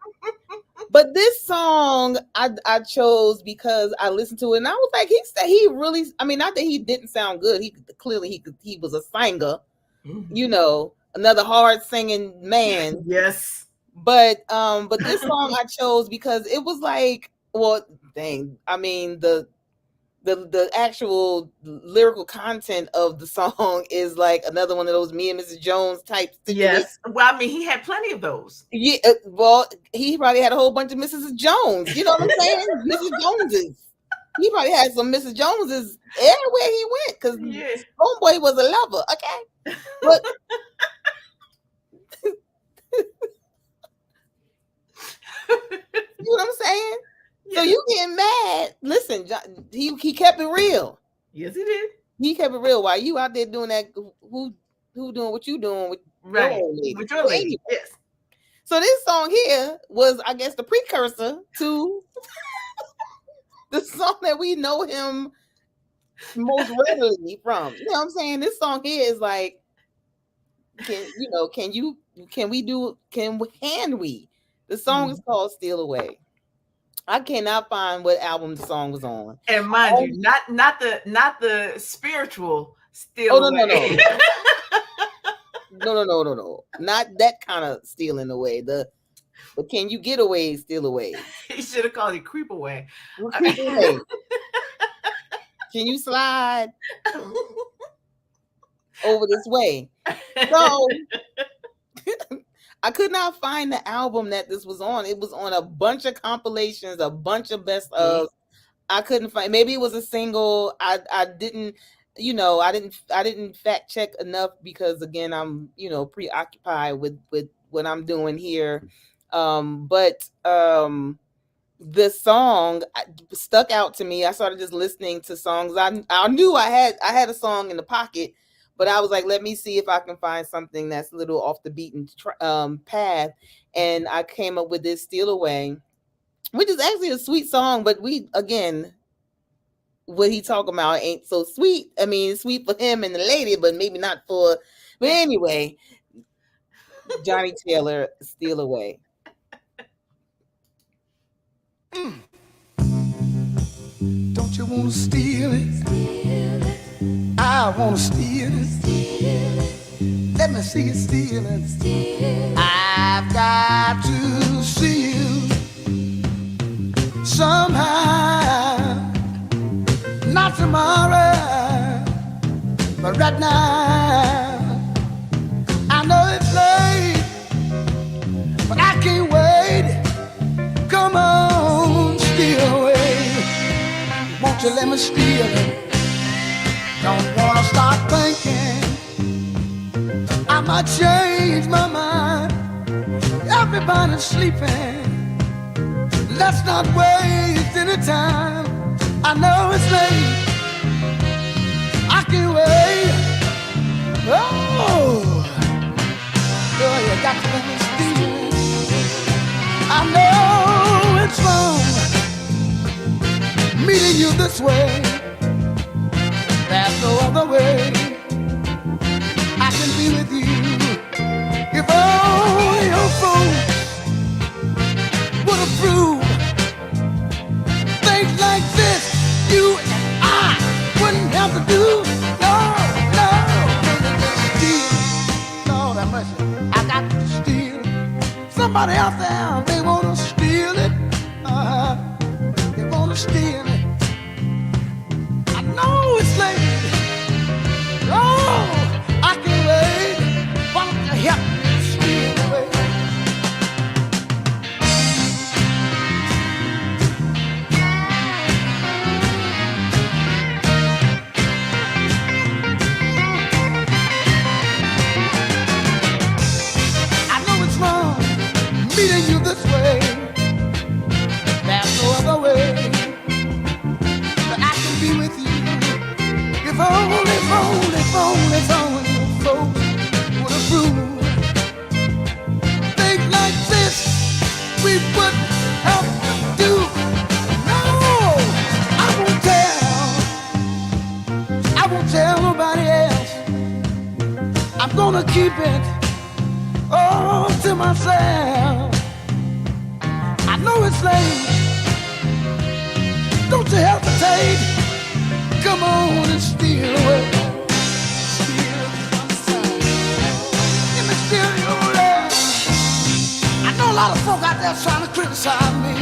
But this song I chose because I listened to it, and I was like, he said he really. I mean, not that he didn't sound good. He was a singer, another hard singing man. Yes. But this song I chose because it was like, well, dang. I mean, the actual lyrical content of the song is like another one of those Me and Mrs. Jones type situations. Yes. Well, I mean, he had plenty of those. Yeah. Well, he probably had a whole bunch of Mrs. Jones. You know what I'm saying? Mrs. Joneses. He probably had some Mrs. Joneses everywhere he went because homeboy was a lover. Okay. But you know what I'm saying? So you getting mad? Listen, he kept it real. Yes, he did. He kept it real. While you out there doing that, who doing what you doing with your lady? With your lady. Yes. So this song here was, I guess, the precursor to the song that we know him most readily from. You know what I'm saying? This song here is like can we? The song is called "Steal Away." I cannot find what album the song was on. And mind you, not the spiritual steal Oh no away. no, not that kind of stealing away. But can you get away? Steal away. He should have called it creep away. Creep away. Can you slide over this way? So I could not find the album that this was on. It was on a bunch of compilations, a bunch of best of. I couldn't find. Maybe it was a single. I didn't. I didn't fact check enough because again, I'm preoccupied with what I'm doing here. But the song stuck out to me. I started just listening to songs. I knew I had a song in the pocket, but I was like, let me see if I can find something that's a little off the beaten path. And I came up with this "Steal Away," which is actually a sweet song, but what he talking about ain't so sweet. I mean, it's sweet for him and the lady, but maybe not for. But anyway, Johnny Taylor, "Steal Away." Don't you want to steal it? I want to steal it. Let me see you steal it. I've got to see you somehow. Not tomorrow, but right now. I know it's late, but I can't wait. Come on, steal away. Won't you let me steal it? Don't wanna start thinking I might change my mind. Everybody's sleeping. Let's not waste any time. I know it's late. I can't wait. Oh, girl, you got to let me steal it. I know it's wrong meeting you this way. There's no other way I can be with you. If only your phone would approve things like this, you and I wouldn't have to do. No, steal. Lord have mercy, I got to steal. Somebody out there, they wanna steal it. They wanna steal it. I know it's late. Oh, I can't wait. Why don't you help me steal away? I know it's wrong meeting you this way. There's no other way that I can be with you. If only folks would approve things like this, we wouldn't have to do. No, I won't tell nobody else. I'm gonna keep it all to myself. I know it's late. Don't you hesitate. Come on and steal away. Let me steal your love. I know a lot of folk out there trying to criticize me,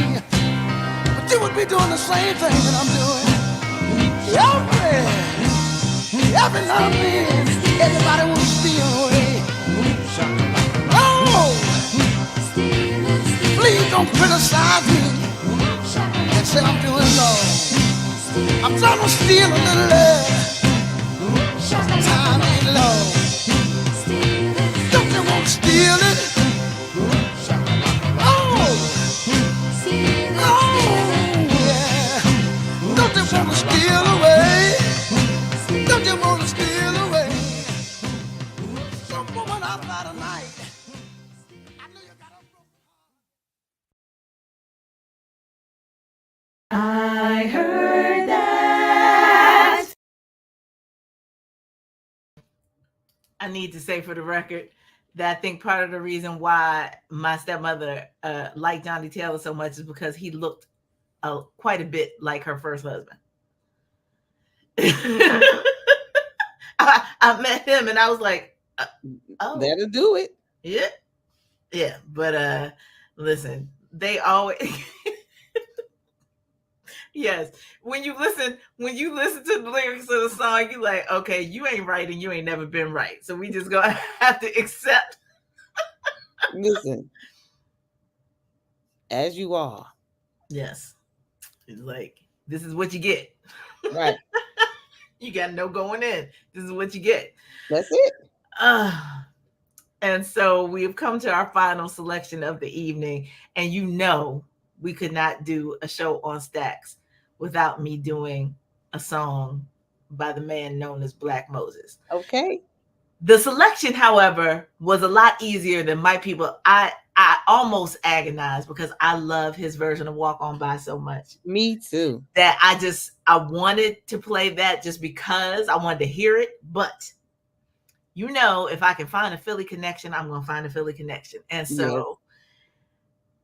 but you would be doing the same thing that I'm doing. Every now and then, everybody wants to steal away. Oh, please don't criticize me and say I'm doing wrong. I'm trying to steal a little love. Time ain't long. Don't you want to steal it? Oh, yeah. Don't you want to steal away? Don't you want to steal away? Some woman outside tonight. I know you got a I heard that. I need to say for the record that I think part of the reason why my stepmother liked Johnny Taylor so much is because he looked quite a bit like her first husband. I met him and I was like, oh, that'll do it. Yeah. But listen, they always yes. When you listen to the lyrics of the song, you're like, okay, you ain't right and you ain't never been right. So we just gonna have to accept. Listen, as you are. Yes. It's like, this is what you get. Right. You got no going in. This is what you get. That's it. And so we've come to our final selection of the evening. And you know, we could not do a show on STAX without me doing a song by the man known as Black Moses. Okay. The selection, however, was a lot easier than my people. I almost agonized because I love his version of Walk On By so much. Me too. That I wanted to play that just because I wanted to hear it. But you know, if I can find a Philly connection, I'm going to find a Philly connection. And so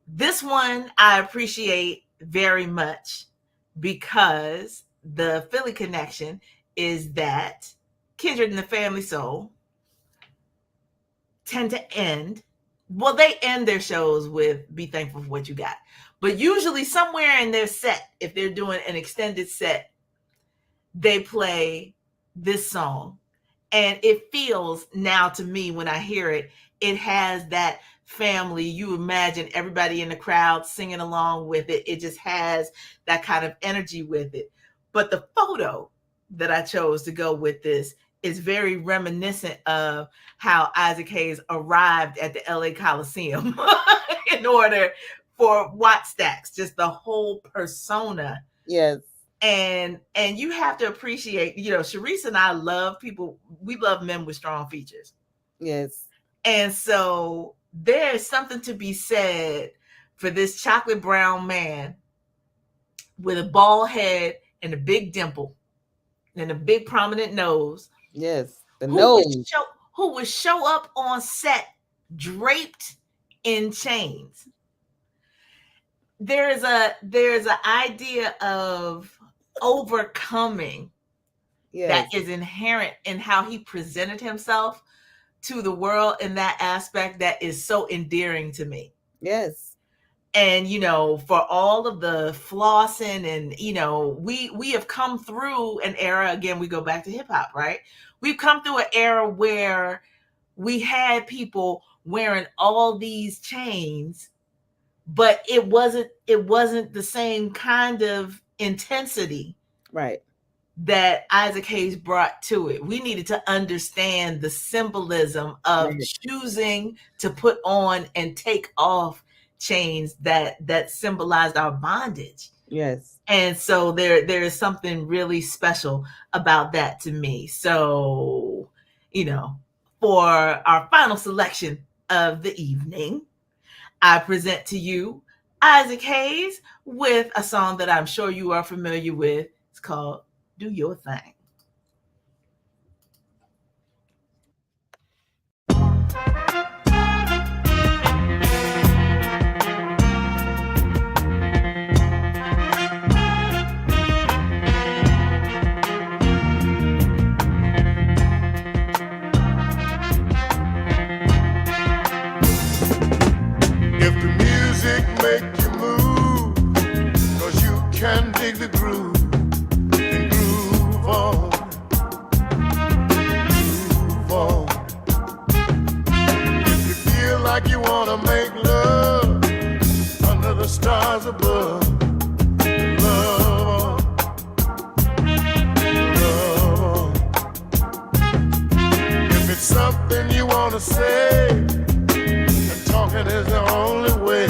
this one I appreciate very much because the Philly connection is that Kindred and the Family Soul tend to end. Well, they end their shows with Be Thankful for What You Got. But usually somewhere in their set, if they're doing an extended set, they play this song. And it feels now to me when I hear it, it has that family. You imagine everybody in the crowd singing along with it. It just has that kind of energy with it. But the photo that I chose to go with this is very reminiscent of how Isaac Hayes arrived at the LA Coliseum in order for Watt STAX, just the whole persona. Yes. And you have to appreciate, you know, Shareese and I love people. We love men with strong features. Yes. And so there's something to be said for this chocolate brown man with a bald head and a big dimple and a big prominent nose. Yes. The nose. Who would show up on set draped in chains. There's an idea of overcoming that is inherent in how he presented himself to the world in that aspect that is so endearing to me. Yes. And, you know, for all of the flossing and, you know, we have come through an era, again, we go back to hip hop, right? We've come through an era where we had people wearing all these chains, but it wasn't the same kind of intensity, right, that Isaac Hayes brought to it. We needed to understand the symbolism of choosing to put on and take off chains that symbolized our bondage. Yes. And so there is something really special about that to me. So, you know, for our final selection of the evening, I present to you Isaac Hayes with a song that I'm sure you are familiar with. It's called Do Your Thing. Make you move, 'cause you can dig the groove and groove on, groove on. If you feel like you wanna make love under the stars above, love on, love on. If it's something you wanna say, and talking is the only way.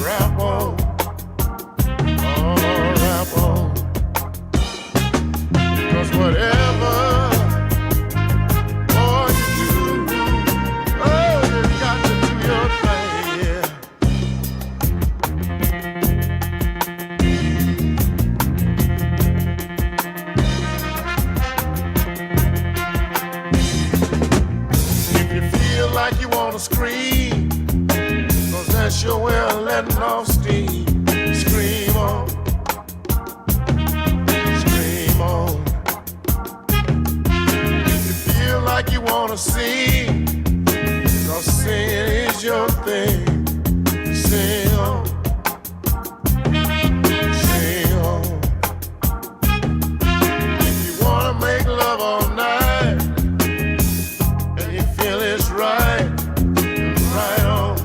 Rap on, all wanna sing, 'cause singing is your thing. Sing on, sing on. If you wanna make love all night and you feel it's right, right on,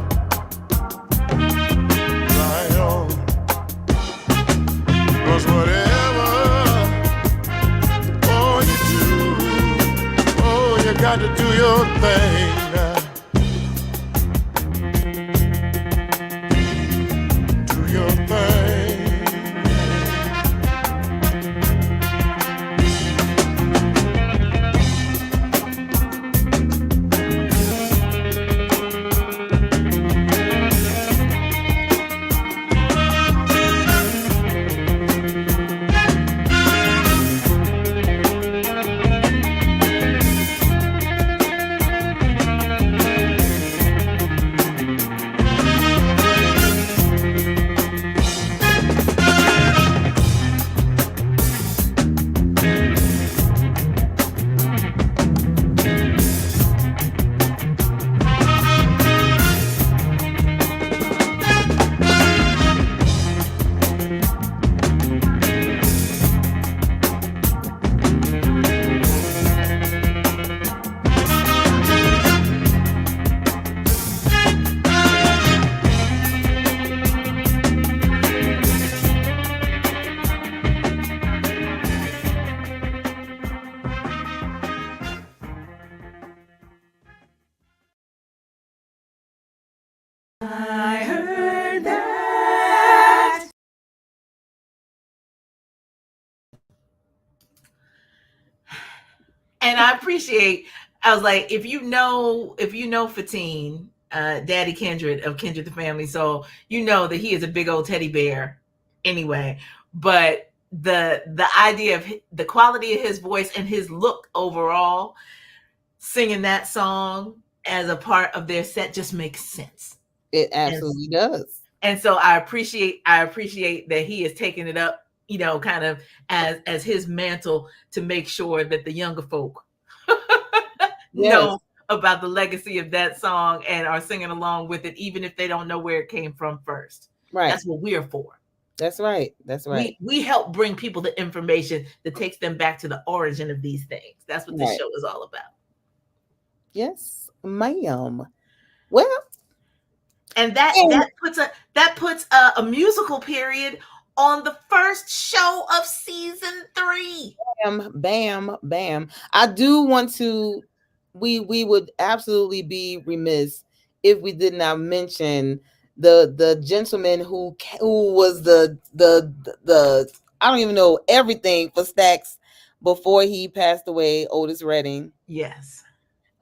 right on. 'Cause whatever, oh you do, oh you got to do your thing now. Do your thing. I heard that. And I appreciate, I was like, if you know Fatine, Daddy Kindred of Kindred the Family Soul, you know that he is a big old teddy bear anyway. But the idea of the quality of his voice and his look overall, singing that song as a part of their set just makes sense. It absolutely does. And so I appreciate that he is taking it up, you know, kind of as his mantle to make sure that the younger folk know about the legacy of that song and are singing along with it, even if they don't know where it came from first. Right. That's what we're for. That's right. That's right. We help bring people the information that takes them back to the origin of these things. That's what this show is all about. Yes, ma'am. Well, and that puts a musical period on the first show of season 3. Bam, bam, bam. I do want to. We would absolutely be remiss if we did not mention the gentleman who was the I don't even know everything for STAX before he passed away, Otis Redding. Yes.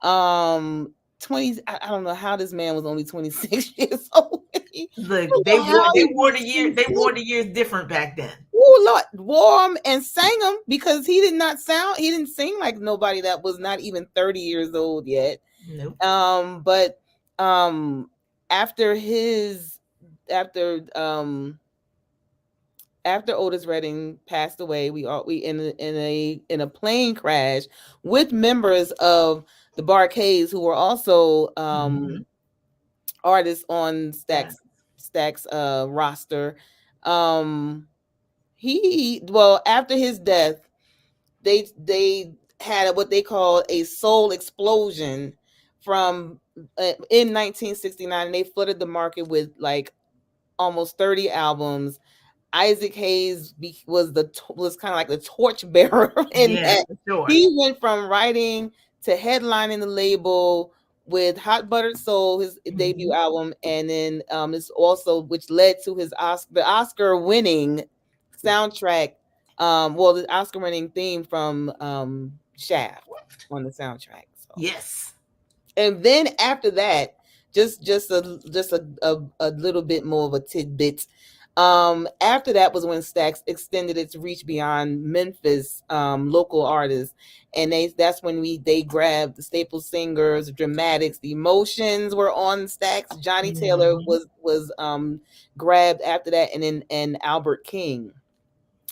20, I don't know how this man was only 26 years old. Look, they wore the years different back then. Oh Lord, wore them and sang them because he didn't sing like nobody that was not even 30 years old yet. Nope. But after Otis Redding passed away, we in a plane crash with members of the Barcades who were also artists on STAX roster. After his death, they had what they call a soul explosion from in 1969, and they flooded the market with like almost 30 albums. Isaac Hayes was kind of like the torchbearer in that. Sure. He went from writing to headlining the label with Hot Buttered Soul, his debut album, and then this also, which led to his the Oscar-winning soundtrack. The Oscar-winning theme from Shaft on the soundtrack. So. Yes. And then after that, just a little bit more of a tidbit. After that was when STAX extended its reach beyond Memphis local artists, and that's when they grabbed the staple singers, Dramatics, the Emotions were on STAX. Johnny Taylor was grabbed after that, and Albert King,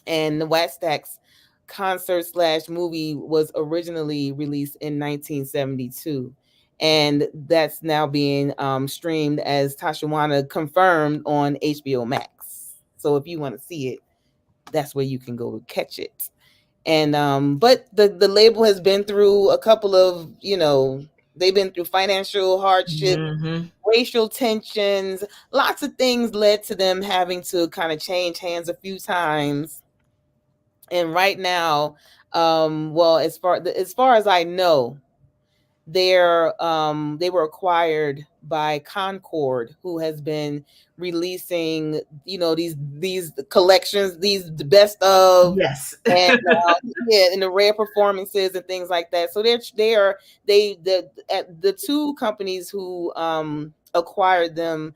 and the Wax STAX concert slash movie was originally released in 1972. And that's now being streamed, as Tashawana confirmed, on HBO Max. So if you want to see it, that's where you can go catch it. And but the label has been through a couple of, they've been through financial hardship, racial tensions, lots of things led to them having to kind of change hands a few times. And right now, well, as far as I know, they were acquired by Concord, who has been releasing, these collections, these the best of, Yes. and yeah, and the rare performances and things like that. So the two companies who acquired them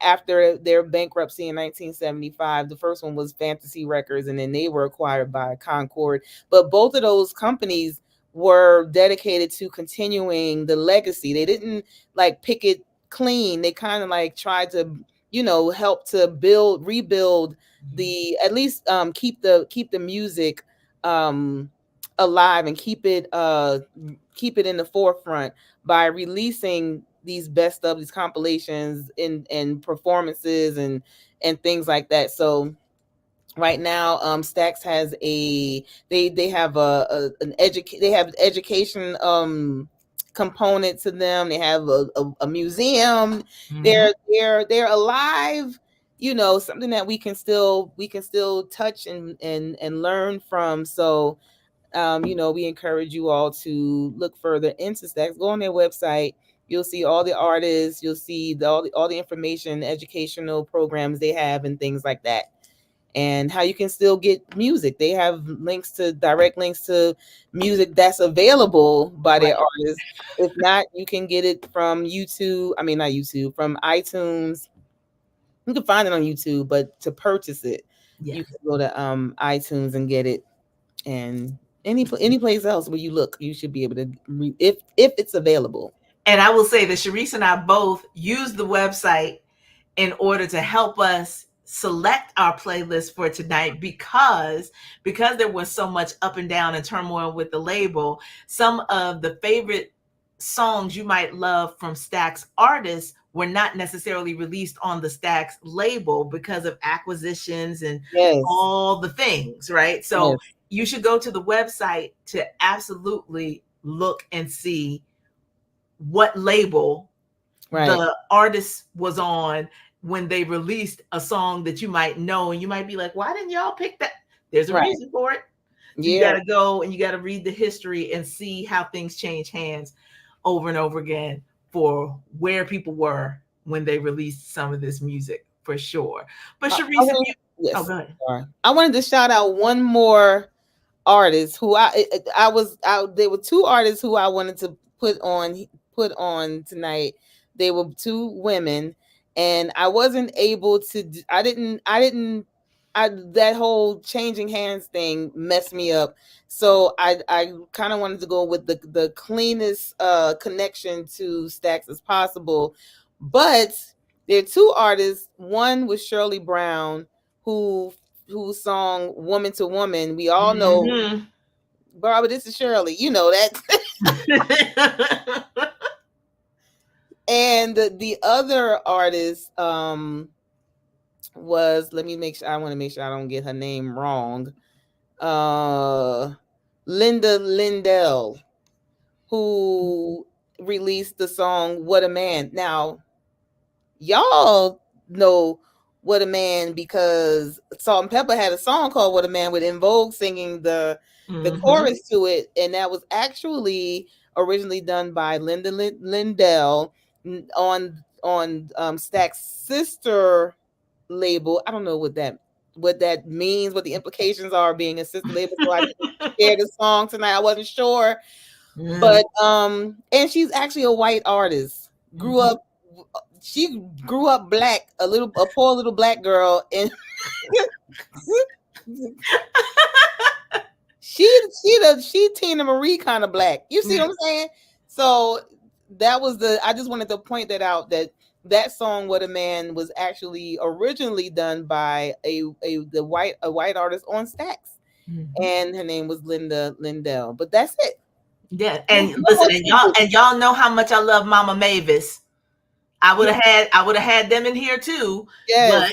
after their bankruptcy in 1975. The first one was Fantasy Records, and then they were acquired by Concord. But both of those companies were dedicated to continuing the legacy. They didn't like pick it clean. They kind of like tried to, help to rebuild the, at least keep the music alive, and keep it in the forefront by releasing these best of these compilations and performances and things like that. So right now, Stax has they have they have education component to them. They have a museum. They're alive, something that we can still touch and learn from. So we encourage you all to look further into Stax. Go on their website. You'll see all the artists. You'll see all the information, educational programs they have, and things like that, and how you can still get music. They have direct links to music that's available by their artists. If not, you can get it from YouTube. I mean, not YouTube, from iTunes. You can find it on YouTube, but to purchase it, you can go to iTunes and get it. And any place else where you look, you should be able to if it's available. And I will say that Shareese and I both use the website in order to help us select our playlist for tonight, because there was so much up and down and turmoil with the label. Some of the favorite songs you might love from Stax artists were not necessarily released on the Stax label because of acquisitions and all the things, right? So you should go to the website to absolutely look and see what label the artist was on when they released a song that you might know, and you might be like, why didn't y'all pick that? There's a reason for it. You got to go and you got to read the history and see how things change hands over and over again for where people were when they released some of this music, for sure. But Shareese, go ahead. I wanted to shout out one more artist who there were two artists who I wanted to put on tonight. They were two women, and I wasn't able to. That whole changing hands thing messed me up. So I kind of wanted to go with the cleanest connection to Stax as possible. But there are two artists. One was Shirley Brown, whose song "Woman to Woman" we all know. Barbara, this is Shirley. You know that. And the other artist was, let me make sure, I want to make sure I don't get her name wrong. Linda Lindell, who released the song "What a Man." Now, y'all know "What a Man" because Salt and Pepper had a song called "What a Man" with En Vogue singing the chorus to it, and that was actually originally done by Linda Lindell on Stax sister label. I don't know what that means, what the implications are being a sister label. So I shared the song tonight. I wasn't sure, but and she's actually a white artist. She grew up black, a poor little black girl, and she Tina Marie kind of black. You see what I'm saying? So that was I just wanted to point that out, that song "What a Man" was actually originally done by a white artist on Stax. and her name was Linda Lindell. But that's it. Yeah, No, and no listen, more secrets. and y'all know how much I love Mama Mavis. I would have had them in here too, but Yes,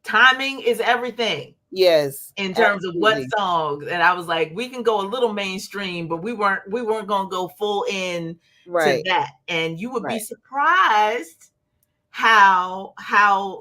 timing is everything yes, in terms of what absolutely. songs. And I was like, we can go a little mainstream, but we weren't gonna go full in to Right, that. And you would be right, surprised how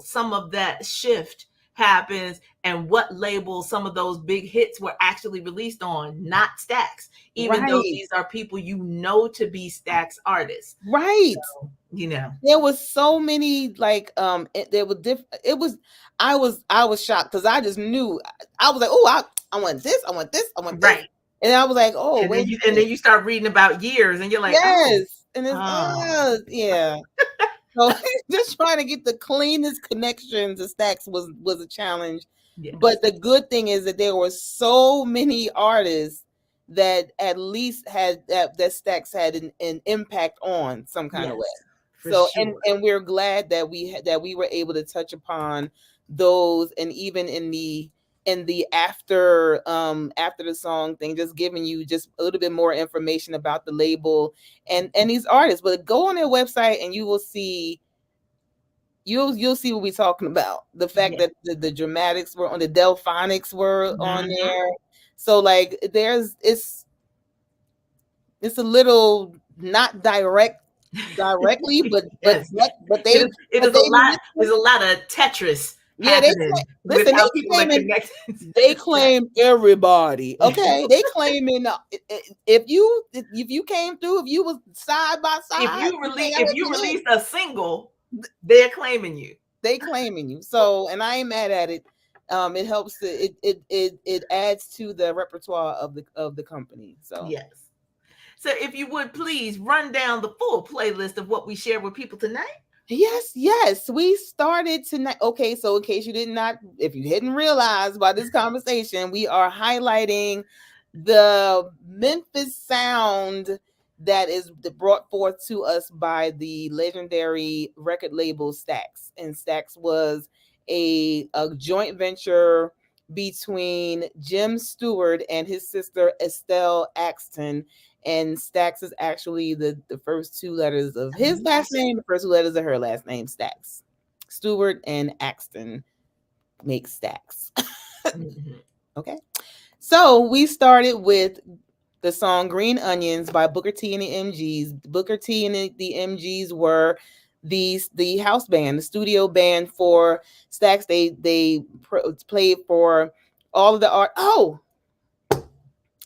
some of that shift happens and what labels some of those big hits were actually released on, not Stax, even though right, these are people you know to be Stax artists. right. So, you know. There was so many like there were it was I was shocked because I just knew I was like, oh, I want this, I want this, I want this. Right. And I was like, oh, And wait then a you minute. start reading about years and you're like, oh, Yes. And it's oh. yeah. So just trying to get the cleanest connections to Stacks was a challenge. Yes. But the good thing is that there were so many artists that at least had that Stacks had an impact on some kind of way. Yes, for So sure. and we're glad that we were able to touch upon those, and even in the after the song thing, just giving you just a little bit more information about the label and these artists. But go on their website and you will see you'll see what we're talking about. The fact Yeah. that the dramatics were on, the Delphonics were on Mhm. there. So like it's a little not directly, but Yes. they It but is a they lot. There's a lot of Tetris yeah, they happening with listen, how people are claiming connected. they claim everybody. Okay, they claiming if you came through, if you was side by side, okay, If you release a single, they're claiming you. they claiming you. So, and I ain't mad at it. It helps to it adds to the repertoire of the company. So Yes. So if you would please run down the full playlist of what we share with people tonight. yes, we started tonight. Okay, so in case you did not, if you didn't realize by this conversation, we are highlighting the Memphis sound that is brought forth to us by the legendary record label Stax. And Stax was a joint venture between Jim Stewart and his sister Estelle Axton. And Stax is actually the first two letters of his last name, the first two letters of her last name, Stax. Stewart and Axton make Stax. Mhm. Okay. So we started with the song Green Onions by Booker T and the MGs. Booker T and the MGs were the house band, the studio band for Stax. They played for all of the art. Oh,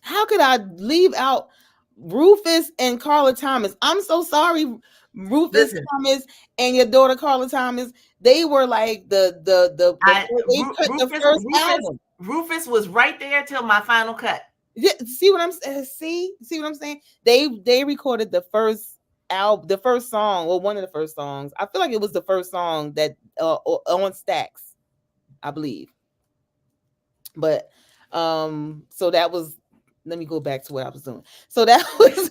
how could I leave out Rufus and Carla Thomas? I'm so sorry, Rufus Listen, Thomas and your daughter Carla Thomas. They were like they cut the first album. Rufus was right there till my final cut. Yeah, see what I'm saying? See what I'm saying? They recorded the first album, the first song, or one of the first songs. I feel like it was the first song that on Stax, I believe. But so that was, let me go back to what I was doing. So that was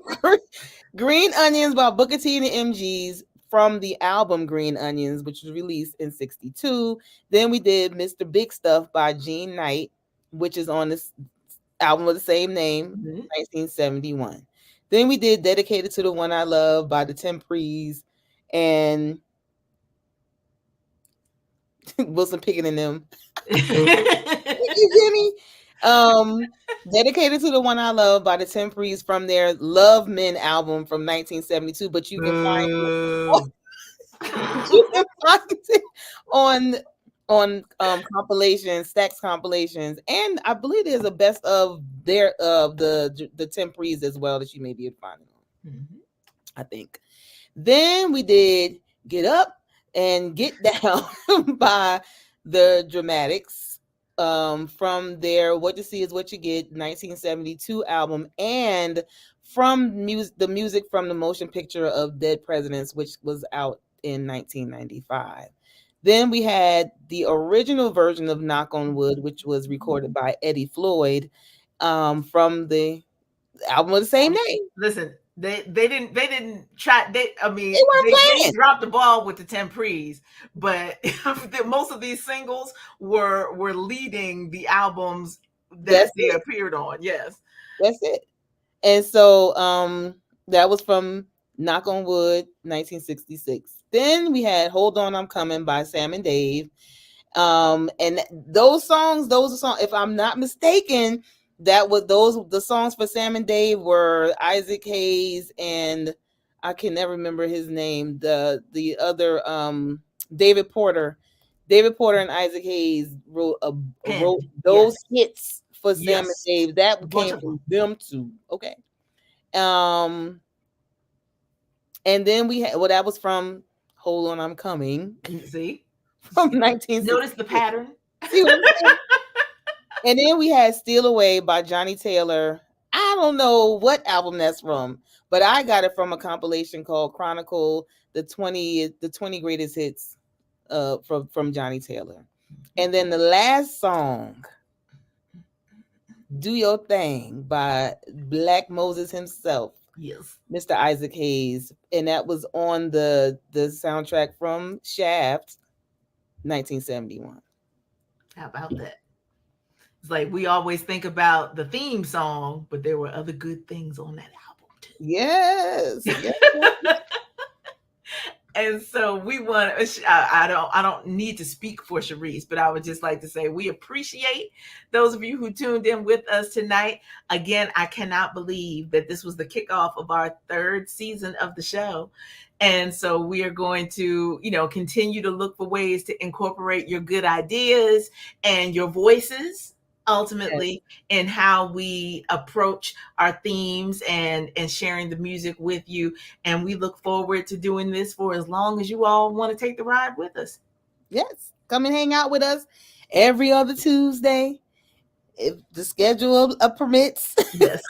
Green Onions by Booker T and the MGs from the album Green Onions, which was released in 1962. Then we did Mr. Big Stuff by Gene Knight, which is on this album with the same name, 1971. Then we did Dedicated to the One I Love by the Temprees and Wilson Pickett and them. Jimmy. Dedicated to the One I Love by the Temprees from their Love Men album from 1972. But you can find it on compilations, Stax compilations, and I believe there's a best of their the Temprees as well that you may be able to find it on. I think. Then we did Get Up and Get Down by the Dramatics from their What You See Is What You Get 1972 album, and from the music from the motion picture of Dead Presidents, which was out in 1995. Then we had the original version of Knock on Wood, which was recorded by Eddie Floyd from the album of the same name. Listen, they didn't try. I mean, They weren't they playing. dropped the ball with the Temprees, but most of these singles were leading the albums that That's they it. appeared on. Yes. That's it. And so that was from Knock on Wood, 1966. Then we had Hold On I'm Coming by Sam and Dave. And those are songs, if I'm not mistaken, that was the songs for Sam and Dave were Isaac Hayes and I can never remember his name, the other David Porter. David Porter and Isaac Hayes wrote Pen. Yes. those hits for Sam and Yes. Dave. That Bunch came of from them. them too. Okay. Um and then we had that was from Hold On I'm Coming See? from Notice the 1966. pattern. See what I'm saying? And then we had Steal Away by Johnny Taylor. I don't know what album that's from, but I got it from a compilation called Chronicle, the 20 greatest hits from Johnny Taylor. And then the last song, Do Your Thing by Black Moses himself, Yes. Mr. Isaac Hayes, and that was on the soundtrack from Shaft, 1971. How about that? It's like we always think about the theme song, but there were other good things on that album too. Yes. Yes. And so we want. I don't need to speak for Shareese, but I would just like to say we appreciate those of you who tuned in with us tonight. Again, I cannot believe that this was the kickoff of our third season of the show. And so we are going to, continue to look for ways to incorporate your good ideas and your voices ultimately in how we approach our themes and sharing the music with you. And we look forward to doing this for as long as you all want to take the ride with us. Yes. Come and hang out with us every other Tuesday if the schedule permits. Yes.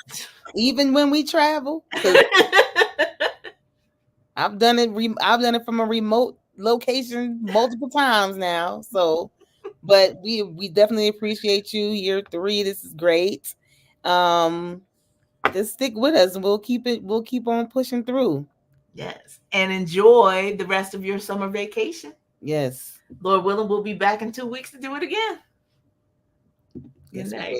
Even when we travel. I've done it from a remote location multiple times now. So, but we definitely appreciate you. Year 3, this is great. Just stick with us and we'll keep on pushing through. Yes. And enjoy the rest of your summer vacation. Yes. Lord willing, we'll be back in 2 weeks to do it again. Good Yes, night.